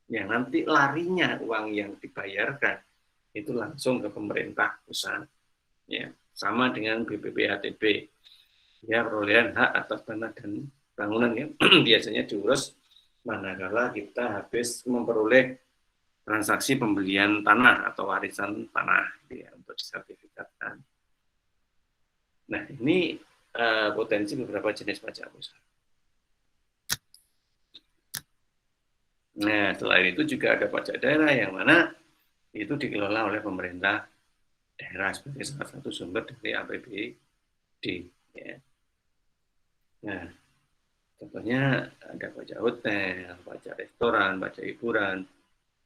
A: yang nanti larinya uang yang dibayarkan itu langsung ke pemerintah pusat, ya sama dengan BPPATB. Ya, perolehan hak atas tanah dan bangunan yang biasanya diurus manakala kita habis memperoleh transaksi pembelian tanah atau warisan tanah ya, untuk disertifikatkan. Nah, ini potensi beberapa jenis pajak pusat. Nah, selain itu juga ada pajak daerah yang mana itu dikelola oleh pemerintah daerah sebagai salah satu sumber dari APBD. Ya. Nah, contohnya ada pajak hotel, pajak restoran, pajak hiburan,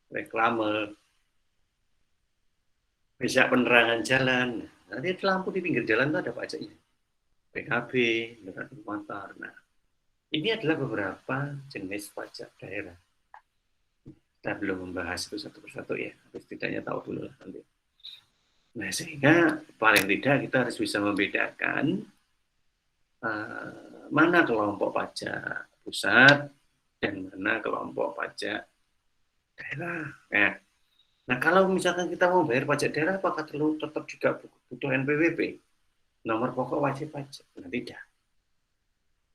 A: reklame, pajak penerangan jalan. Nanti lampu di pinggir jalan itu ada pajaknya. PKB, kendaraan motor. Nah, ini adalah beberapa jenis pajak daerah. Kita belum membahas itu satu persatu ya, tapi setidaknya tahu dulu lah nanti. Nah, sehingga paling tidak kita harus bisa membedakan mana kelompok pajak pusat dan mana kelompok pajak daerah. Ya. Nah, kalau misalkan kita mau bayar pajak daerah, apakah tetap juga butuh NPWP? Nomor pokok wajib pajak? Nah, tidak.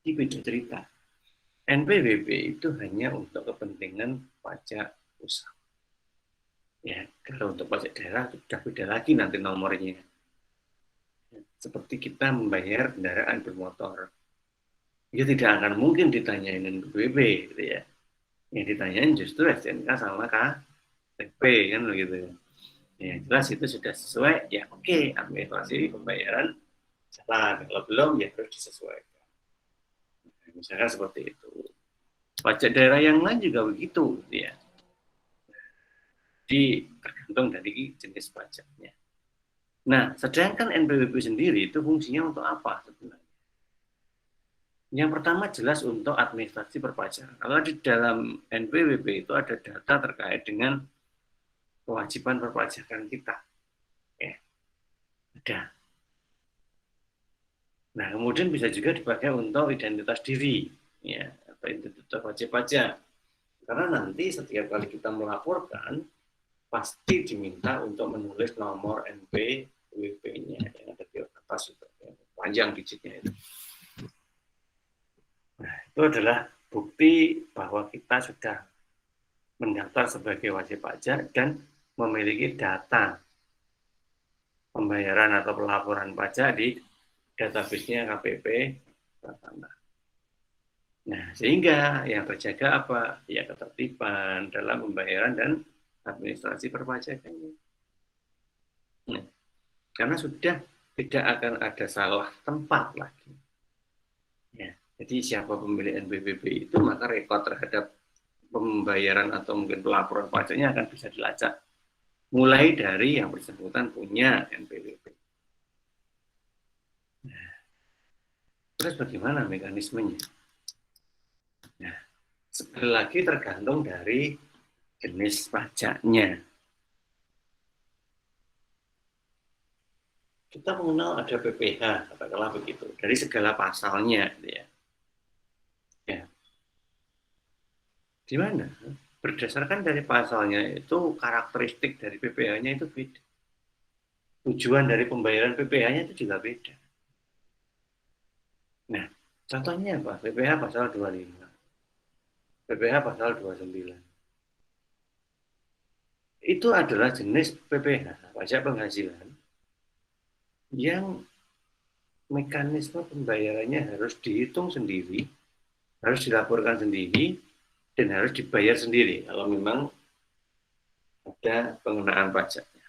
A: Ini beda cerita. NPWP itu hanya untuk kepentingan pajak pusat. Ya, kalau untuk pajak daerah sudah beda lagi nanti nomornya. Seperti kita membayar kendaraan bermotor. Ya tidak akan mungkin ditanyain NPWP gitu ya. Yang ditanyain justru STNK sama KTP kan begitu. Ya, jelas itu sudah sesuai, ya oke, administrasi pembayaran jalan. Kalau belum, ya harus disesuaikan. Nah, misalkan seperti itu. Pajak daerah yang lain juga begitu, ya. Jadi tergantung dari jenis pajaknya. Nah, sedangkan NPWP sendiri itu fungsinya untuk apa sebenarnya? Yang pertama jelas untuk administrasi perpajakan. Kalau di dalam NPWP itu ada data terkait dengan kewajiban perpajakan kita. Ya, ada. Nah, kemudian bisa juga dipakai untuk identitas diri, ya, atau identitas wajib pajak. Karena nanti setiap kali kita melaporkan, pasti diminta untuk menulis nomor NPWP-nya yang ada di atas itu, yang panjang digitnya itu. Nah, itu adalah bukti bahwa kita sudah mendaftar sebagai wajib pajak dan memiliki data pembayaran atau pelaporan pajak di database-nya KPP Pratama. Nah, sehingga yang terjaga apa? Ya ketertiban dalam pembayaran dan administrasi perpajakannya. Nah, karena sudah tidak akan ada salah tempat lagi. Ya, jadi siapa pemilik NPWP itu, maka rekod terhadap pembayaran atau mungkin pelaporan pajaknya akan bisa dilacak. Mulai dari yang bersangkutan punya NPWP. Nah, terus bagaimana mekanismenya? Nah, sekali lagi tergantung dari jenis pajaknya. Kita mengenal ada PPh, katakanlah begitu, dari segala pasalnya, ya. Ya. Di mana? Berdasarkan dari pasalnya itu karakteristik dari PPh-nya itu beda. Tujuan dari pembayaran PPh-nya itu juga beda. Nah, contohnya apa? PPh pasal 25. PPh pasal 29. Itu adalah jenis PPh, pajak penghasilan, yang mekanisme pembayarannya harus dihitung sendiri, harus dilaporkan sendiri, dan harus dibayar sendiri kalau memang ada pengenaan pajaknya.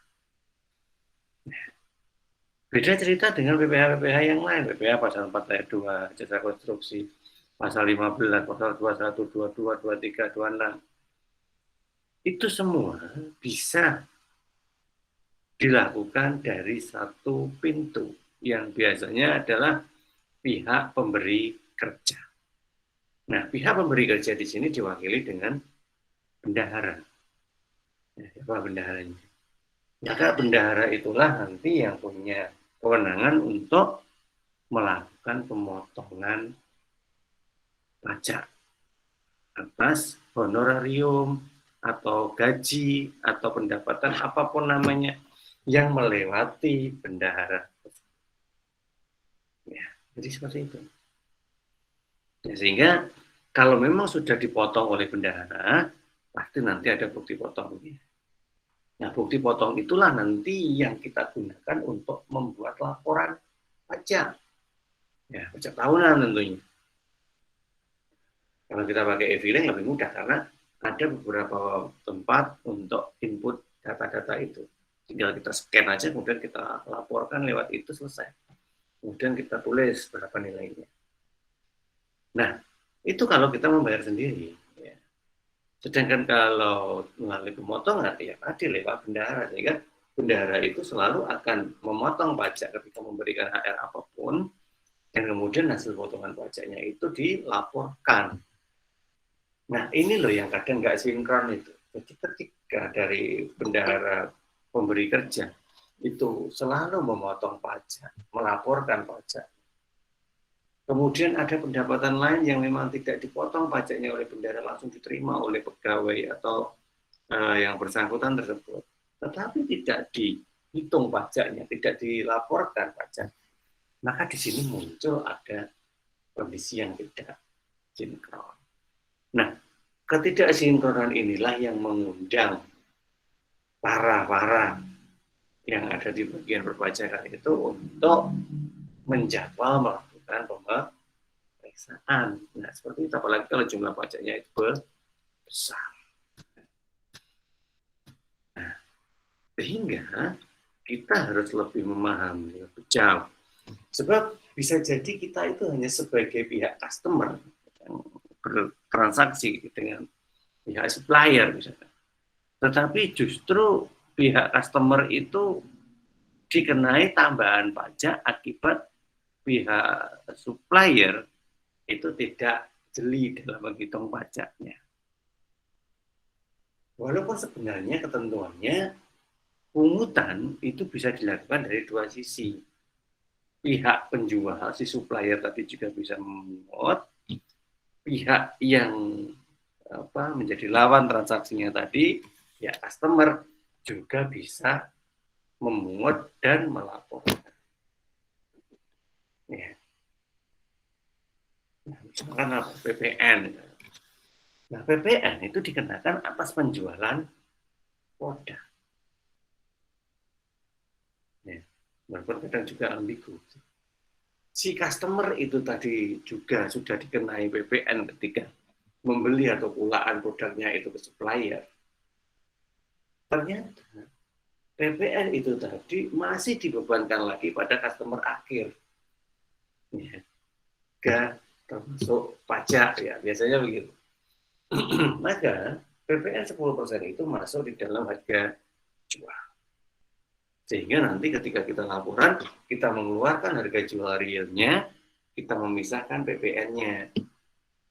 A: Beda cerita dengan PPh yang lain, PPh pasal 4 ayat 2, jasa konstruksi, pasal 15, pasal 21, 22, 23, 26. Itu semua bisa dilakukan dari satu pintu yang biasanya adalah pihak pemberi kerja. Nah, pihak pemberi kerja di sini diwakili dengan bendahara. Ya, siapa bendaharanya? Maka bendahara itulah nanti yang punya kewenangan untuk melakukan pemotongan pajak atas honorarium atau gaji atau pendapatan apapun namanya yang melewati bendahara. Ya, jadi seperti itu. Ya, sehingga kalau memang sudah dipotong oleh bendahara, pasti nanti ada bukti potongnya. Nah, bukti potong itulah nanti yang kita gunakan untuk membuat laporan pajak. Ya, pajak tahunan tentunya. Kalau kita pakai e-filing lebih mudah karena ada beberapa tempat untuk input data-data itu. Tinggal kita scan aja, kemudian kita laporkan lewat itu, selesai. Kemudian kita tulis berapa nilainya. Nah, itu kalau kita membayar sendiri. Ya. Sedangkan kalau melalui pemotongan, ya tadi lewat bendahara. Sehingga bendahara itu selalu akan memotong pajak ketika memberikan HR apapun, dan kemudian hasil potongan pajaknya itu dilaporkan. Nah, ini loh yang kadang nggak sinkron itu. Jadi ketika dari bendahara pemberi kerja itu selalu memotong pajak, melaporkan pajak. Kemudian ada pendapatan lain yang memang tidak dipotong pajaknya oleh bendahara, langsung diterima oleh pegawai atau yang bersangkutan tersebut. Tetapi tidak dihitung pajaknya, tidak dilaporkan pajak. Maka di sini muncul ada kondisi yang tidak sinkron. Nah, ketidaksinkronan inilah yang mengundang para yang ada di bagian perpajakan itu untuk menjadwal melakukan pemeriksaan. Nah, seperti itu, apalagi kalau jumlah pajaknya itu besar. Nah, sehingga kita harus lebih memahami lebih jauh. Sebab bisa jadi kita itu hanya sebagai pihak customer yang bertransaksi dengan pihak supplier misalnya. Tetapi justru pihak customer itu dikenai tambahan pajak akibat pihak supplier itu tidak jeli dalam menghitung pajaknya. Walaupun sebenarnya ketentuannya pungutan itu bisa dilakukan dari dua sisi. Pihak penjual, si supplier tadi juga bisa memungut, pihak yang menjadi lawan transaksinya tadi, ya customer juga bisa memungut dan melaporkan. Ya. Nah, misalkan apa? PPN. Nah, PPN itu dikenakan atas penjualan produk. Ya. Walaupun kadang juga ambigu. Si customer itu tadi juga sudah dikenai PPN ketika membeli atau pulaan produknya itu ke supplier. Ternyata PPN itu tadi masih dibebankan lagi pada customer akhir. Ya. Termasuk pajak, ya biasanya begitu. Maka PPN 10% itu masuk di dalam harga jual. Sehingga nanti ketika kita laporan, kita mengeluarkan harga jual realnya, kita memisahkan PPN-nya.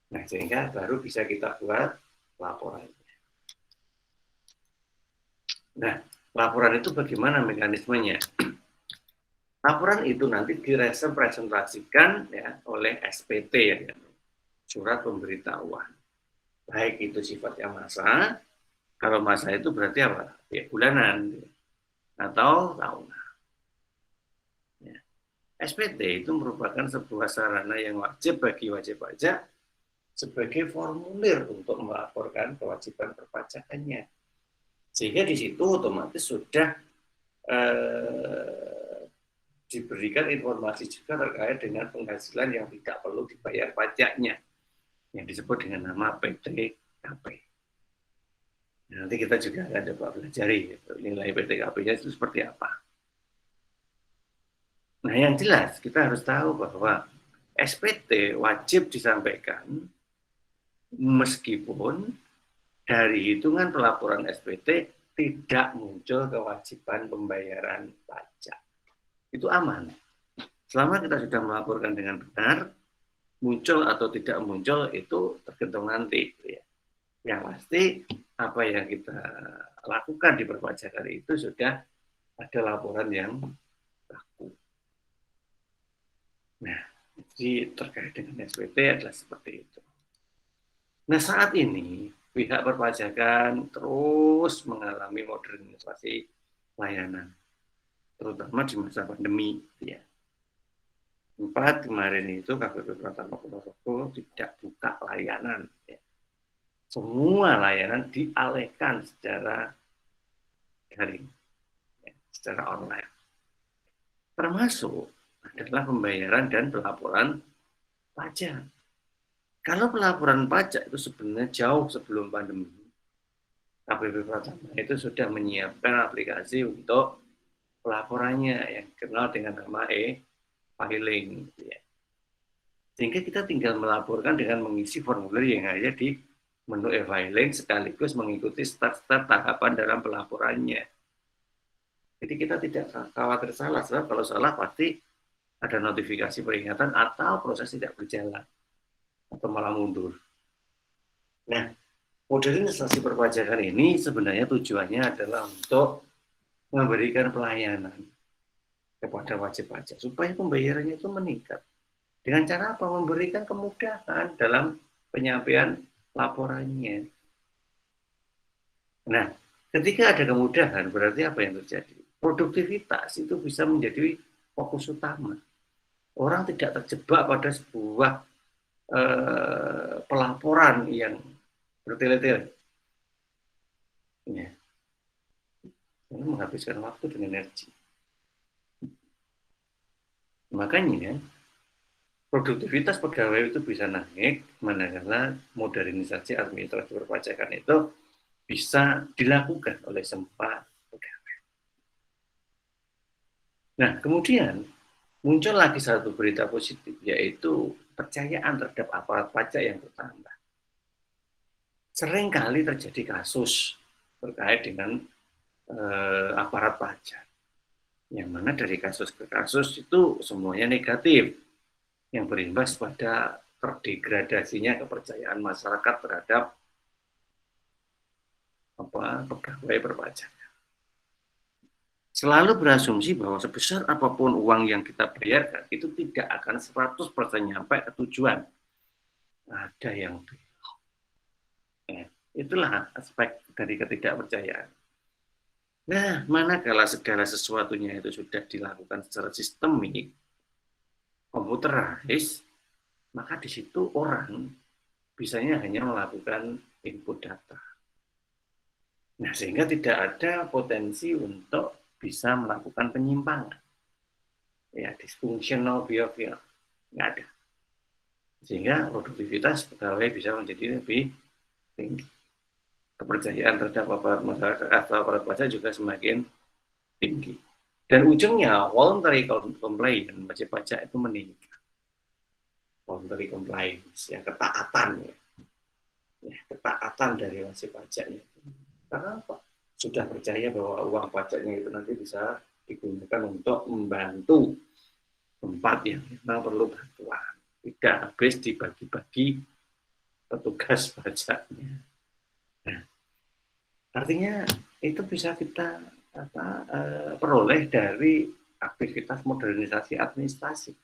A: Nah, sehingga baru bisa kita buat laporannya. Nah, laporan itu bagaimana mekanismenya? Laporan itu nanti direpresentasikan ya, oleh SPT, ya, surat pemberitahuan. Baik itu sifatnya masa, kalau masa itu berarti apa? Ya, bulanan. Atau tahunan. Ya. SPT itu merupakan sebuah sarana yang wajib bagi wajib pajak sebagai formulir untuk melaporkan kewajiban perpajakannya. Sehingga di situ otomatis sudah diberikan informasi juga terkait dengan penghasilan yang tidak perlu dibayar pajaknya, yang disebut dengan nama PTKP. Nanti kita juga akan coba pelajari nilai PTKP-nya itu seperti apa. Nah, yang jelas kita harus tahu bahwa SPT wajib disampaikan meskipun dari hitungan pelaporan SPT tidak muncul kewajiban pembayaran pajak. Itu aman. Selama kita sudah melaporkan dengan benar, muncul atau tidak muncul itu tergantung nanti. Ya. Yang pasti apa yang kita lakukan di perpajakan itu sudah ada laporan yang baku. Nah, jadi terkait dengan SPT adalah seperti itu. Nah, saat ini pihak perpajakan terus mengalami modernisasi layanan, terutama di masa pandemi. Ya. 4 kemarin itu KPP Pratama Ponorogo tidak buka layanan. Ya. Semua layanan dialihkan secara daring, ya, secara online. Termasuk adalah pembayaran dan pelaporan pajak. Kalau pelaporan pajak itu sebenarnya jauh sebelum pandemi, KPP Pratama itu sudah menyiapkan aplikasi untuk pelaporannya yang dikenal dengan nama e-filing. Ya. Sehingga kita tinggal melaporkan dengan mengisi formulir yang ada di menu e-filing sekaligus mengikuti step-step tahapan dalam pelaporannya. Jadi kita tidak khawatir salah, sebab kalau salah pasti ada notifikasi peringatan atau proses tidak berjalan atau malah mundur. Nah, modernisasi perpajakan ini sebenarnya tujuannya adalah untuk memberikan pelayanan kepada wajib pajak supaya pembayarannya itu meningkat. Dengan cara apa? Memberikan kemudahan dalam penyampaian laporannya. Nah, ketika ada kemudahan, berarti apa yang terjadi? Produktivitas itu bisa menjadi fokus utama. Orang tidak terjebak pada sebuah pelaporan yang bertele-tele. Ya. Ini menghabiskan waktu dan energi. Makanya, produktivitas pegawai itu bisa naik manakala modernisasi administrasi perpajakan itu bisa dilakukan oleh semua pegawai. Nah, kemudian muncul lagi satu berita positif, yaitu kepercayaan terhadap aparat pajak yang bertambah. Seringkali terjadi kasus terkait dengan aparat pajak, yang mana dari kasus ke kasus itu semuanya negatif, yang berimbas pada terdegradasinya kepercayaan masyarakat terhadap pegawai perpajakan. Selalu berasumsi bahwa sebesar apapun uang yang kita bayarkan itu tidak akan 100% nyampe ke tujuan. Ada yang itulah aspek dari ketidakpercayaan. Nah, manakala segala sesuatunya itu sudah dilakukan secara sistemik, komputerized, maka di situ orang bisanya hanya melakukan input data. Nah, sehingga tidak ada potensi untuk bisa melakukan penyimpangan. Ya, dysfunctional behavior. Nggak ada. Sehingga produktivitas pegawai bisa menjadi lebih tinggi. Kepercayaan terhadap aparat masyarakat atau aparat pajak juga semakin tinggi. Dan ujungnya, voluntary compliance, wajib pajak itu meningkat. Voluntary compliance, ya, ketaatan. Ya, ketaatan dari wajib pajaknya. Karena apa? Sudah percaya bahwa uang pajaknya itu nanti bisa digunakan untuk membantu tempat yang memang perlu bantuan. Tidak habis dibagi-bagi petugas pajaknya. Nah, artinya itu bisa kita peroleh dari aktivitas modernisasi administrasi.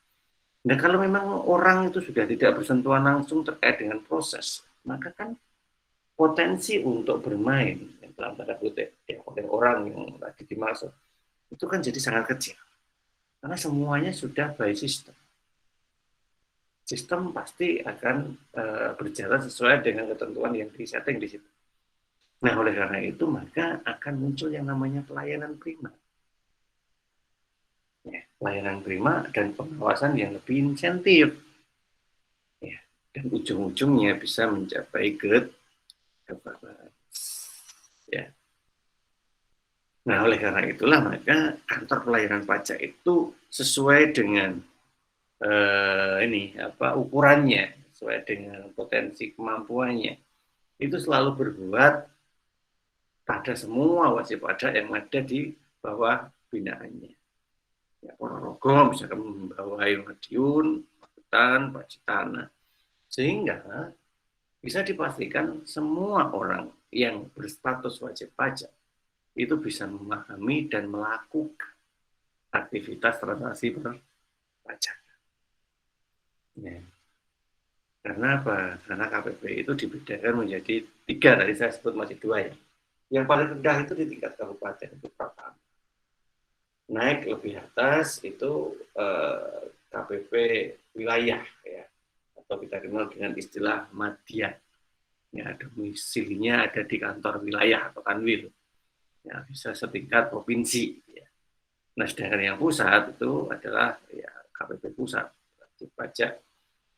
A: Nah, kalau memang orang itu sudah tidak bersentuhan langsung terkait dengan proses, maka kan potensi untuk bermain dalam tanda kutip ya, oleh orang yang tadi dimaksud itu kan jadi sangat kecil karena semuanya sudah by system. Sistem pasti akan berjalan sesuai dengan ketentuan yang disetting di situ. Nah, oleh karena itu maka akan muncul yang namanya pelayanan prima. Ya, pelayanan prima dan pengawasan yang lebih insentif. Ya, dan ujung-ujungnya bisa mencapai good governance. Ya. Nah, oleh karena itulah maka kantor pelayanan pajak itu sesuai dengan ukurannya, sesuai dengan potensi kemampuannya. Itu selalu berbuat pada semua wajib pajak yang ada di bawah binaannya. Ya, Ponorogo misalkan membawai Madiun, Pacitan, Pacitana. Sehingga bisa dipastikan semua orang yang berstatus wajib pajak itu bisa memahami dan melakukan aktivitas transaksi berpajak. Ya. Karena apa? Karena KPP itu dibedakan menjadi 3, tadi saya sebut masih 2 ya. Yang paling rendah itu di tingkat kabupaten itu Pratama. Naik lebih atas itu KPP wilayah ya, atau kita kenal dengan istilah madya. Ya, domisilinya ada di kantor wilayah atau kanwil. Ya, bisa setingkat provinsi. Ya. Nah, sedangkan yang pusat itu adalah ya, KPP pusat, wajib pajak,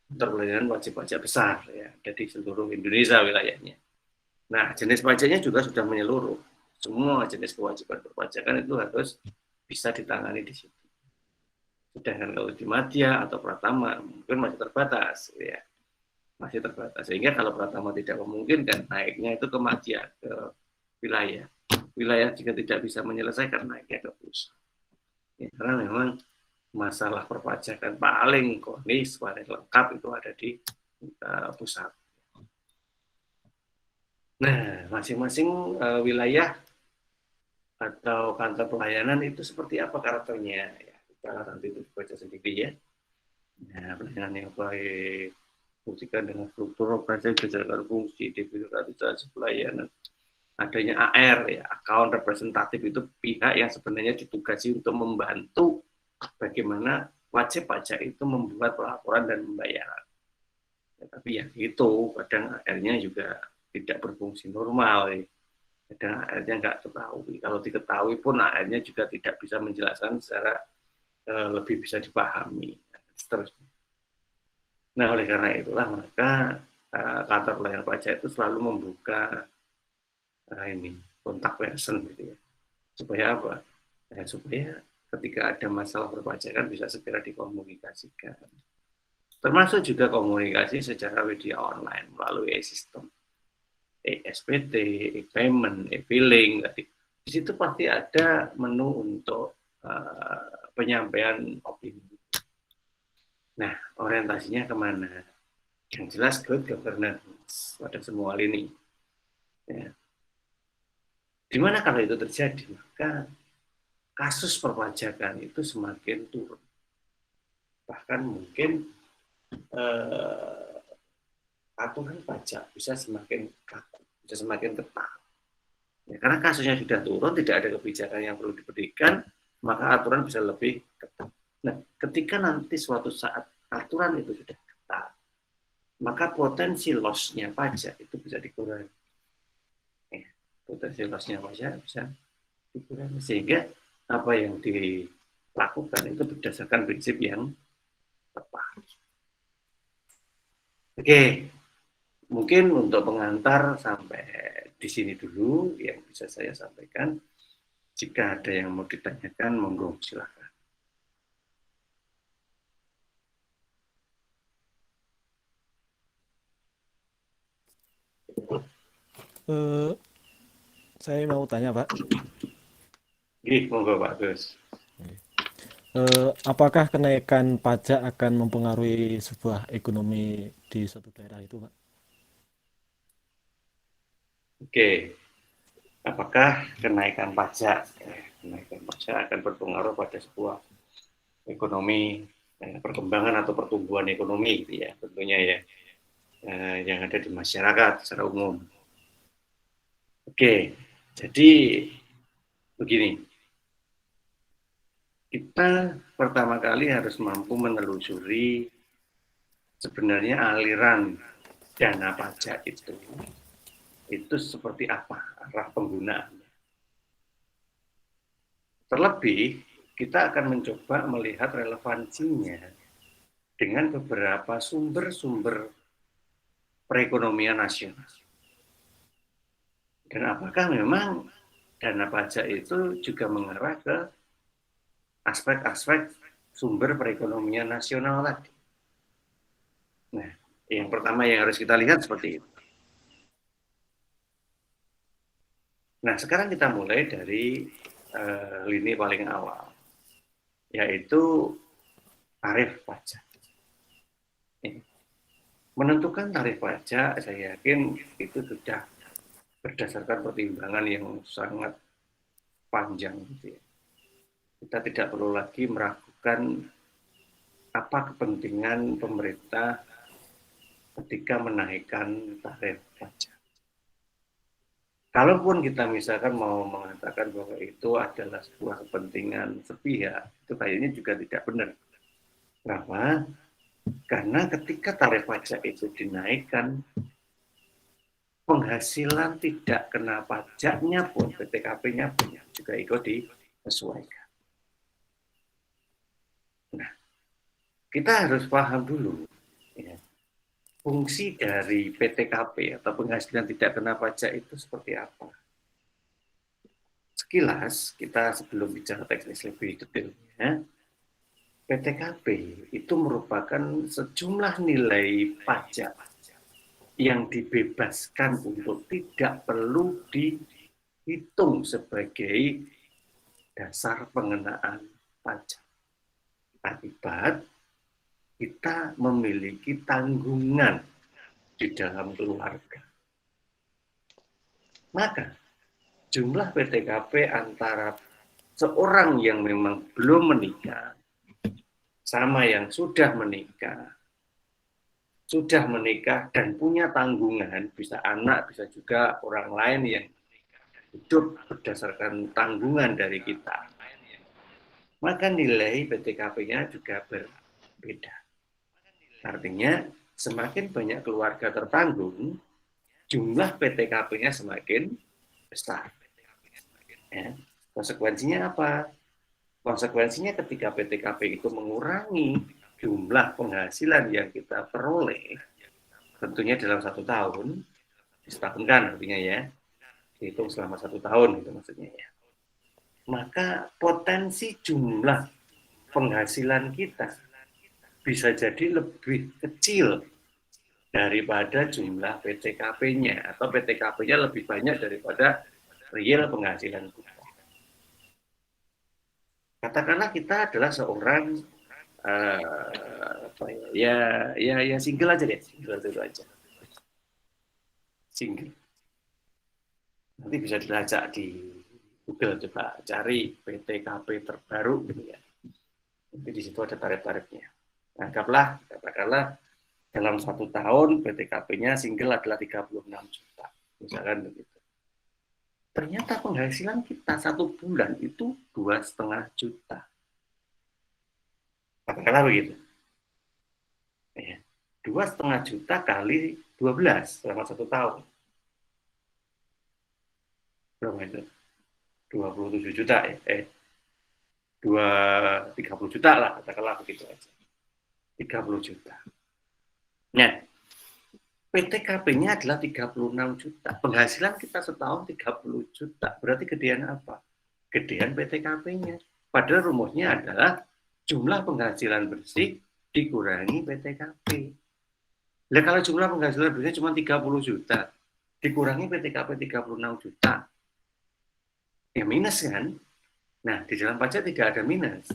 A: kantor pelayanan wajib pajak besar ya, ada di seluruh Indonesia wilayahnya. Nah, jenis pajaknya juga sudah menyeluruh. Semua jenis kewajiban perpajakan itu harus bisa ditangani di situ. Sedangkan kalau di madya atau pratama mungkin masih terbatas, ya masih terbatas. Sehingga kalau pratama tidak memungkinkan, naiknya itu ke madya, ke wilayah. Wilayah jika tidak bisa menyelesaikan, naiknya ke pusat. Ya, karena memang masalah perpajakan paling kronis, paling lengkap itu ada di pusat. Nah, masing-masing wilayah atau kantor pelayanan itu seperti apa karakternya? Ya, kita nanti itu baca sendiri ya. Nah, pelayanan yang baik, fungsikan dengan struktur operasi berdasarkan fungsi, demokratisasi pelayanan, adanya AR ya, account representatif itu pihak yang sebenarnya ditugasi untuk membantu bagaimana wajib pajak itu membuat pelaporan dan pembayaran. Ya, tapi ya itu kadang AR-nya juga tidak berfungsi normal ya. Kadang AR-nya nggak ketahui. Kalau diketahui pun AR-nya juga tidak bisa menjelaskan secara lebih bisa dipahami. Seterusnya. Nah, oleh karena itulah maka kantor pelayanan pajak itu selalu membuka ini kontak person gitu ya. Supaya apa? Ya, supaya ketika ada masalah perpajakan bisa segera dikomunikasikan. Termasuk juga komunikasi secara media online melalui sistem SPT, e-payment, e-billing. Di situ pasti ada menu untuk penyampaian opini. Nah, orientasinya kemana? Yang jelas good governance pada semua lini. Ya. Dimana kalau itu terjadi, maka kasus perpajakan itu semakin turun. Bahkan mungkin aturan pajak bisa semakin kaku, bisa semakin ketat. Ya, karena kasusnya sudah turun, tidak ada kebijakan yang perlu diberikan, maka aturan bisa lebih ketat. Nah, ketika nanti suatu saat aturan itu sudah ketat, maka potensi loss-nya pajak itu bisa dikurangi. Ya, potensi loss-nya pajak bisa dikurangi. Sehingga apa yang dilakukan itu berdasarkan prinsip yang tepat. Oke, mungkin untuk pengantar sampai di sini dulu yang bisa saya sampaikan. Jika ada yang mau ditanyakan, monggo silakan.
E: Saya mau tanya, Pak.
A: Monggo Pak Gus.
E: Apakah kenaikan pajak akan mempengaruhi sebuah ekonomi di suatu daerah itu, Pak?
A: Oke, apakah kenaikan pajak akan berpengaruh pada sebuah ekonomi, perkembangan atau pertumbuhan ekonomi, gitu ya, tentunya ya, yang ada di masyarakat secara umum. Oke, jadi begini, kita pertama kali harus mampu menelusuri sebenarnya aliran dana pajak itu seperti apa arah penggunaannya. Terlebih, kita akan mencoba melihat relevansinya dengan beberapa sumber-sumber perekonomian nasional. Dan apakah memang dana pajak itu juga mengarah ke aspek-aspek sumber perekonomian nasional tadi. Nah, yang pertama yang harus kita lihat seperti itu. Nah, sekarang kita mulai dari lini paling awal, yaitu tarif pajak. Menentukan tarif pajak, saya yakin itu sudah berdasarkan pertimbangan yang sangat panjang. Gitu ya. Kita tidak perlu lagi meragukan apa kepentingan pemerintah ketika menaikkan tarif pajak. Kalaupun kita misalkan mau mengatakan bahwa itu adalah sebuah kepentingan sepihak, itu kayaknya juga tidak benar. Kenapa? Karena ketika tarif pajak itu dinaikkan, penghasilan tidak kena pajaknya pun, PTKP-nya pun juga ikut disesuaikan. Nah, kita harus paham dulu ya, fungsi dari PTKP atau penghasilan tidak kena pajak itu seperti apa. Sekilas, kita sebelum bicara teknis lebih detailnya, PTKP itu merupakan sejumlah nilai pajak yang dibebaskan untuk tidak perlu dihitung sebagai dasar pengenaan pajak. Akibat kita memiliki tanggungan di dalam keluarga. Maka jumlah PTKP antara seorang yang memang belum menikah sama yang sudah menikah dan punya tanggungan, bisa anak, bisa juga orang lain yang hidup berdasarkan tanggungan dari kita, maka nilai PTKP-nya juga berbeda. Artinya, semakin banyak keluarga tertanggung, jumlah PTKP-nya semakin besar. Ya. Konsekuensinya apa? Konsekuensinya ketika PTKP itu mengurangi jumlah penghasilan yang kita peroleh, tentunya dalam 1 tahun, disetahunkan artinya ya, dihitung selama 1 tahun gitu maksudnya ya. Maka potensi jumlah penghasilan kita bisa jadi lebih kecil daripada jumlah PTKP-nya, atau PTKP-nya lebih banyak daripada real penghasilan kita. Katakanlah kita adalah seorang ya single aja deh, single itu aja. Single. Nanti bisa dilacak di Google, coba cari PTKP terbaru gitu ya. Nanti di situ ada tarif-tarifnya. Anggaplah, katakanlah dalam 1 tahun PTKP-nya single adalah 36 juta, misalkan begitu. Ternyata penghasilan kita 1 bulan itu 2,5 juta. Katakanlah begitu. Ya, 2,5 juta kali 12 selama 1 tahun. Berapa itu? 27 juta ya? 30 juta lah, katakanlah begitu aja. 30 juta. Nah, PTKP-nya adalah 36 juta. Penghasilan kita setahun 30 juta. Berarti gedean apa? Gedean PTKP-nya. Padahal rumusnya adalah jumlah penghasilan bersih dikurangi PTKP. Nah, kalau jumlah penghasilan bersih cuma 30 juta, dikurangi PTKP 36 juta, ya minus kan? Nah, di dalam pajak tidak ada minus.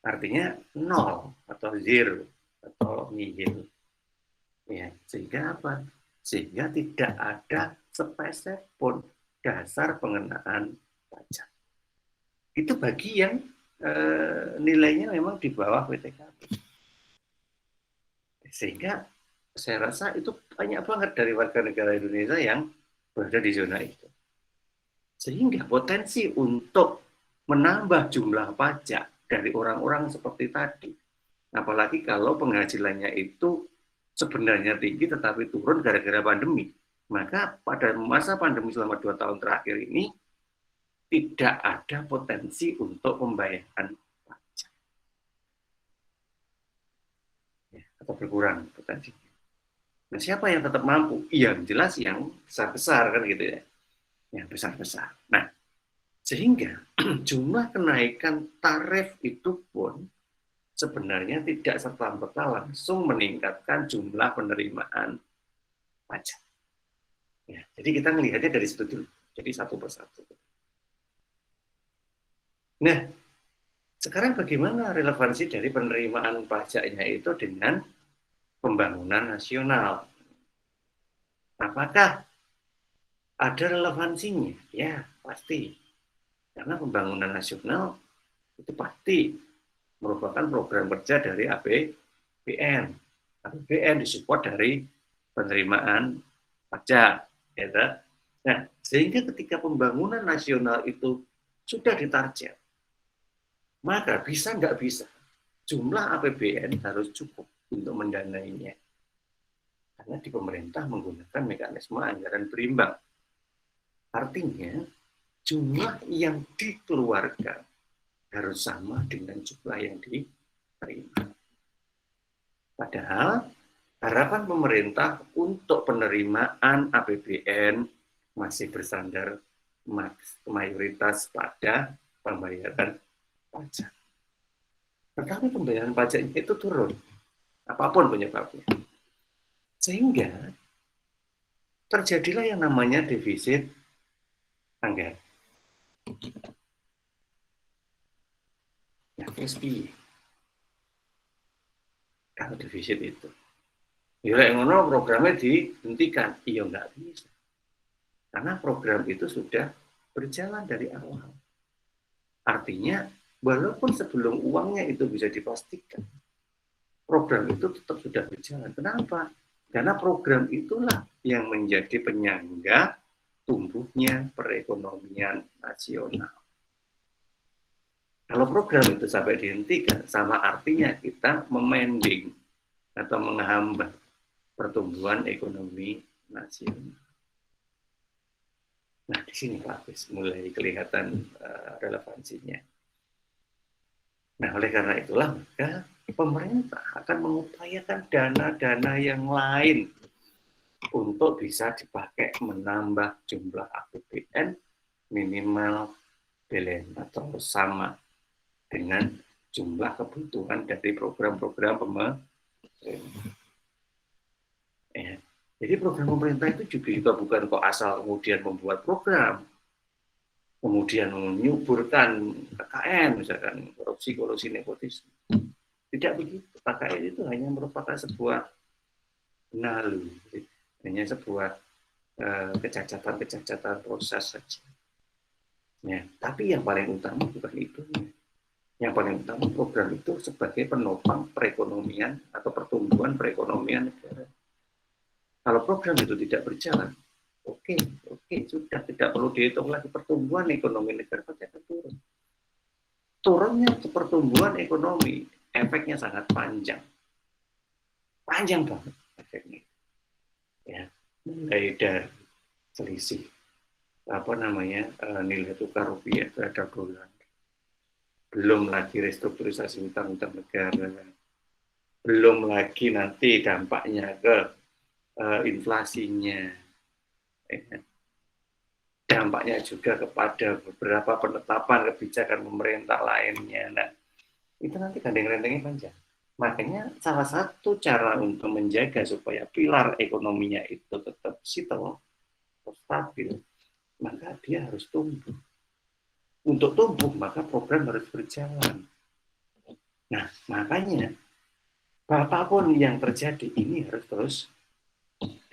A: Artinya 0 atau 0 atau nihil. Ya, sehingga apa? Sehingga tidak ada sepeser pun dasar pengenaan pajak. Itu bagi yang nilainya memang di bawah PTKP. Sehingga saya rasa itu banyak banget dari warga negara Indonesia yang berada di zona itu. Sehingga potensi untuk menambah jumlah pajak dari orang-orang seperti tadi, apalagi kalau penghasilannya itu sebenarnya tinggi tetapi turun gara-gara pandemi, maka pada masa pandemi selama 2 tahun terakhir ini tidak ada potensi untuk pembayaran pajak ya, atau berkurang potensinya. Nah, siapa yang tetap mampu? Yang jelas yang besar-besar kan gitu ya, yang besar-besar. Nah, sehingga jumlah kenaikan tarif itu pun sebenarnya tidak serta-merta langsung meningkatkan jumlah penerimaan pajak. Ya, jadi kita melihatnya dari situ dulu. Jadi satu persatu. Nah, sekarang bagaimana relevansi dari penerimaan pajaknya itu dengan pembangunan nasional? Apakah ada relevansinya? Ya, pasti. Karena pembangunan nasional itu pasti merupakan program kerja dari APBN. APBN disupport dari penerimaan pajak. Ya. Nah, sehingga ketika pembangunan nasional itu sudah ditarget, maka bisa nggak bisa jumlah APBN harus cukup untuk mendanainya. Karena di pemerintah menggunakan mekanisme anggaran berimbang. Artinya, jumlah yang dikeluarkan harus sama dengan jumlah yang diterima. Padahal, harapan pemerintah untuk penerimaan APBN masih bersandar mayoritas pada pembayaran pajak. Tetapi pembayaran pajaknya itu turun, apapun penyebabnya. Sehingga terjadilah yang namanya defisit anggaran. Nah, terus kalau defisit itu, ya yang ngono programnya dihentikan, iya nggak bisa. Karena program itu sudah berjalan dari awal. Artinya, walaupun sebelum uangnya itu bisa dipastikan, program itu tetap sudah berjalan. Kenapa? Karena program itulah yang menjadi penyangga tumbuhnya perekonomian nasional. Kalau program itu sampai dihentikan, sama artinya kita memending atau menghambat pertumbuhan ekonomi nasional. Nah, di sini Pak Agus mulai kelihatan relevansinya. Nah, oleh karena itulah maka pemerintah akan mengupayakan dana-dana yang lain untuk bisa dipakai menambah jumlah APBN minimal balance atau sama dengan jumlah kebutuhan dari program-program pemerintah. Ya. Jadi program pemerintah itu juga bukan kok asal kemudian membuat program, kemudian menyuburkan KKN, misalkan korupsi, nepotisme. Tidak begitu. KKN itu hanya merupakan sebuah nalu, hanya sebuah kecacatan proses saja. Ya, tapi yang paling utama bukan itu. Yang paling utama program itu sebagai penopang perekonomian atau pertumbuhan perekonomian negara. Kalau program itu tidak berjalan, oke, sudah tidak perlu dihitung lagi pertumbuhan ekonomi negara pasti akan turun. Turunnya pertumbuhan ekonomi, efeknya sangat panjang banget efeknya. Ya, mulai dari selisih nilai tukar rupiah terhadap dolar, belum lagi restrukturisasi utang negara, belum lagi nanti dampaknya ke inflasinya, dampaknya juga kepada beberapa penetapan kebijakan pemerintah lainnya. Nah, itu nanti gandeng-gandengnya panjang. Makanya salah satu cara untuk menjaga supaya pilar ekonominya itu tetap stabil, maka dia harus tumbuh. Untuk tumbuh, maka program harus berjalan. Nah, makanya apapun yang terjadi ini harus terus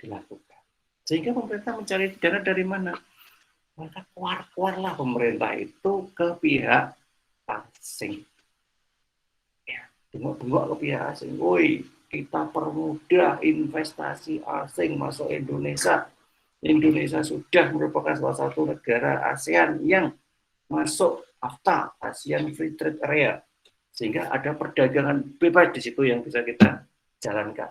A: dilakukan. Sehingga pemerintah mencari dana dari mana? Maka keluar-keluarlah pemerintah itu ke pihak asing. Ya, bengok-bengok ke pihak asing. Woi, kita permudah investasi asing masuk Indonesia. Indonesia sudah merupakan salah satu negara ASEAN yang masuk AFTA, ASEAN Free Trade Area. Sehingga ada perdagangan bebas di situ yang bisa kita jalankan.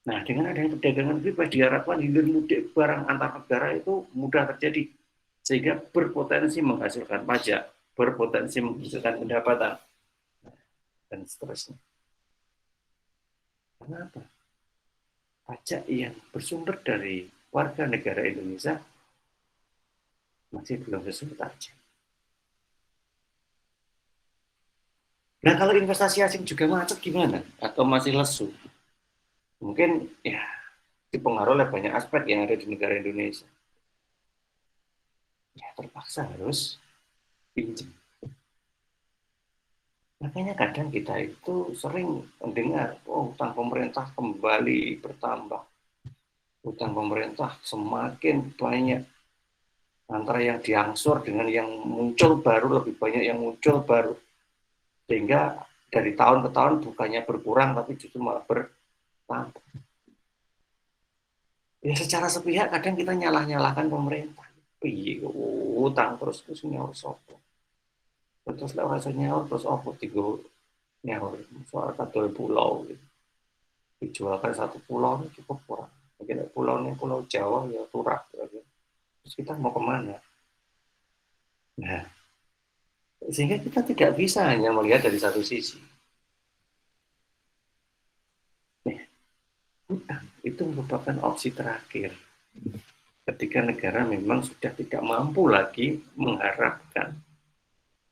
A: Nah, dengan adanya perdagangan bebas diharapkan hilir mudik barang antar negara itu mudah terjadi, sehingga berpotensi menghasilkan pajak, berpotensi menghasilkan pendapatan, dan seterusnya. Kenapa? Pajak yang bersumber dari warga negara Indonesia masih belum sesuai target. Nah, kalau investasi asing juga macet gimana? Atau masih lesu? Mungkin ya dipengaruhi oleh banyak aspek yang ada di negara Indonesia. Ya terpaksa harus pinjam. Makanya kadang kita itu sering mendengar, utang pemerintah kembali bertambah. Utang pemerintah semakin banyak. Antara yang diangsur dengan yang muncul baru, lebih banyak yang muncul baru. Sehingga dari tahun ke tahun bukannya berkurang, tapi justru malah bertambah. Ya secara sepihak kadang kita nyalahkan pemerintah. Iya, utang terus nyaur sopo. Terus lewat nyaur terus opo tigo nyawa soal satu pulau gitu. Dijualkan satu pulau cukup kurang. Mungkin pulau Jawa ya turak. Gitu. Terus kita mau kemana? Nah, sehingga kita tidak bisa hanya melihat dari satu sisi. Hutang itu merupakan opsi terakhir ketika negara memang sudah tidak mampu lagi mengharapkan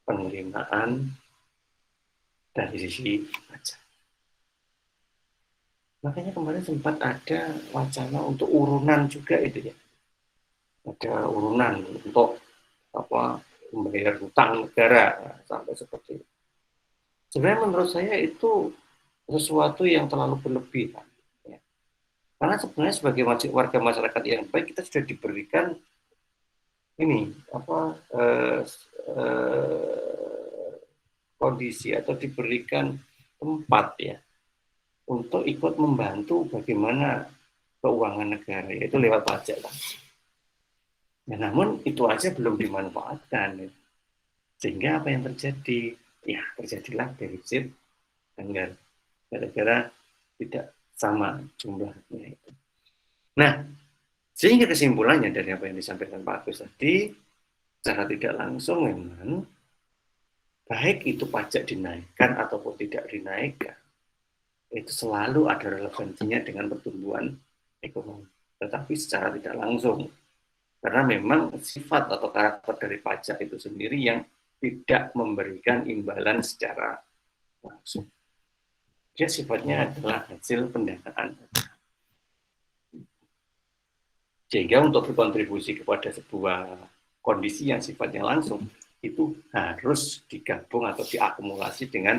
A: penerimaan dari sisi pajak. Makanya kemarin sempat ada wacana untuk urunan juga itu ya. Ada urunan untuk membayar hutang negara sampai seperti itu. Sebenarnya menurut saya itu sesuatu yang terlalu berlebihan. Ya. Karena sebenarnya sebagai warga masyarakat yang baik kita sudah diberikan ini kondisi atau diberikan tempat ya untuk ikut membantu bagaimana keuangan negara, yaitu lewat pajak kan. Ya, namun itu aja belum dimanfaatkan. Ya. Sehingga apa yang terjadi? Ya, terjadilah defisit anggaran gara-gara tidak sama jumlahnya itu. Nah, sehingga kesimpulannya dari apa yang disampaikan Pak Agus tadi, secara tidak langsung memang baik itu pajak dinaikkan ataupun tidak dinaikkan, itu selalu ada relevansinya dengan pertumbuhan ekonomi. Tetapi secara tidak langsung. Karena memang sifat atau karakter dari pajak itu sendiri yang tidak memberikan imbalan secara langsung. Dia sifatnya adalah hasil pendanaan. Sehingga untuk berkontribusi kepada sebuah kondisi yang sifatnya langsung, itu harus digabung atau diakumulasi dengan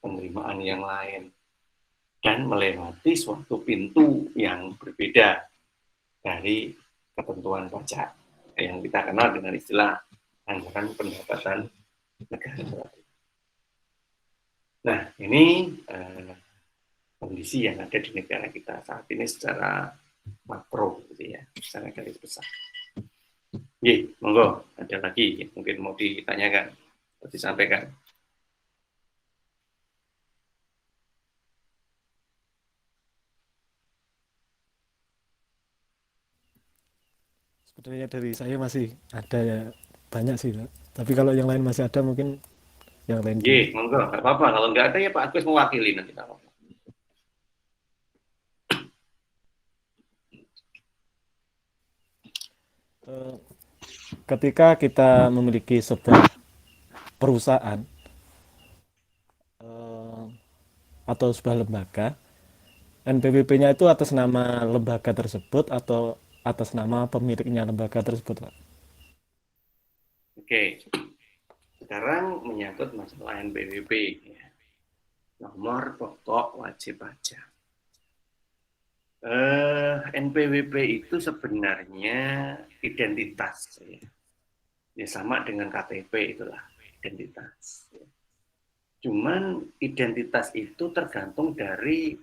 A: penerimaan yang lain. Dan melewati suatu pintu yang berbeda dari ketentuan pajak yang kita kenal dengan istilah anggaran pendapatan negara. Nah, ini kondisi yang ada di negara kita saat ini secara makro, gitu ya, secara garis besar. Ye, monggo, ada lagi yang mungkin mau ditanyakan atau disampaikan.
E: Sebenarnya dari saya masih ada ya banyak sih, Pak. Tapi kalau yang lain masih ada mungkin yang lain.
A: Ye, monggo, nggak apa-apa. Kalau nggak ada ya Pak Agus mewakili nanti.
E: Ketika kita memiliki sebuah perusahaan atau sebuah lembaga, NPWP-nya itu atas nama lembaga tersebut atau atas nama pemiliknya lembaga tersebut, Pak?
A: Oke, sekarang menyangkut masalah NPWP, ya. Nomor pokok wajib pajak. NPWP itu sebenarnya identitas, ya sama dengan KTP itulah identitas. Cuman identitas itu tergantung dari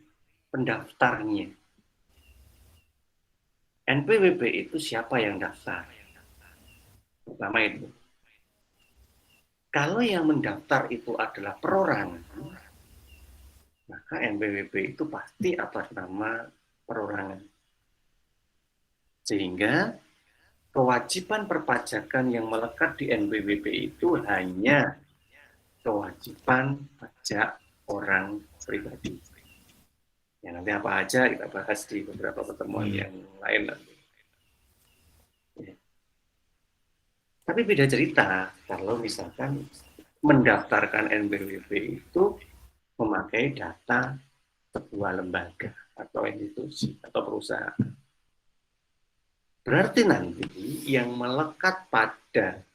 A: pendaftarnya. NPWP itu siapa yang daftar? Pertama itu. Kalau yang mendaftar itu adalah perorangan, maka NPWP itu pasti atas nama perorangan. Sehingga kewajiban perpajakan yang melekat di NPWP itu hanya kewajiban pajak orang pribadi. Ya, nanti apa aja kita bahas di beberapa pertemuan yang lain nanti. Ya. Tapi beda cerita kalau misalkan mendaftarkan NPWP itu memakai data sebuah lembaga atau institusi atau perusahaan. Berarti nanti yang melekat pada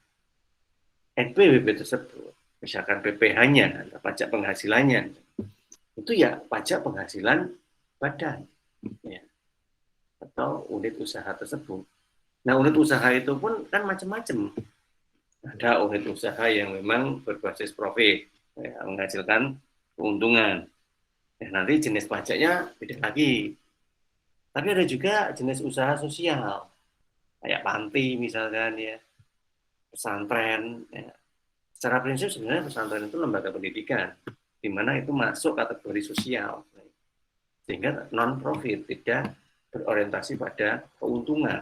A: NPWP tersebut, misalkan PPh-nya, pajak penghasilannya, itu ya pajak penghasilan badan, ya, atau unit usaha tersebut. Nah, unit usaha itu pun kan macam-macam. Ada unit usaha yang memang berbasis profit, ya, menghasilkan keuntungan. Ya, nanti jenis pajaknya beda lagi. Tapi ada juga jenis usaha sosial, kayak panti misalkan ya, pesantren. Ya. Secara prinsip sebenarnya pesantren itu lembaga pendidikan, di mana itu masuk kategori sosial, sehingga non-profit, tidak berorientasi pada keuntungan.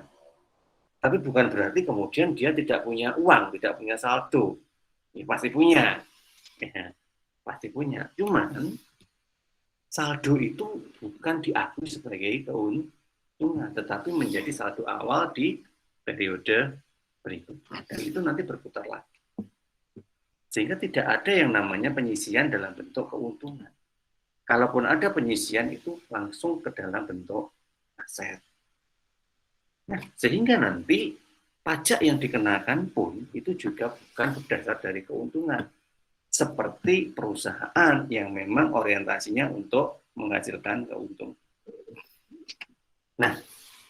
A: Tapi bukan berarti kemudian dia tidak punya uang, tidak punya saldo. Ya, pasti punya, ya, pasti punya. Cuman saldo itu bukan diakui sebagai keuntungan, tetapi menjadi saldo awal di periode berikutnya. Dan itu nanti berputar lagi. Sehingga tidak ada yang namanya penyisian dalam bentuk keuntungan. Kalaupun ada penyisian itu langsung ke dalam bentuk aset. Nah, sehingga nanti pajak yang dikenakan pun itu juga bukan berdasar dari keuntungan. Seperti perusahaan yang memang orientasinya untuk menghasilkan keuntungan. Nah,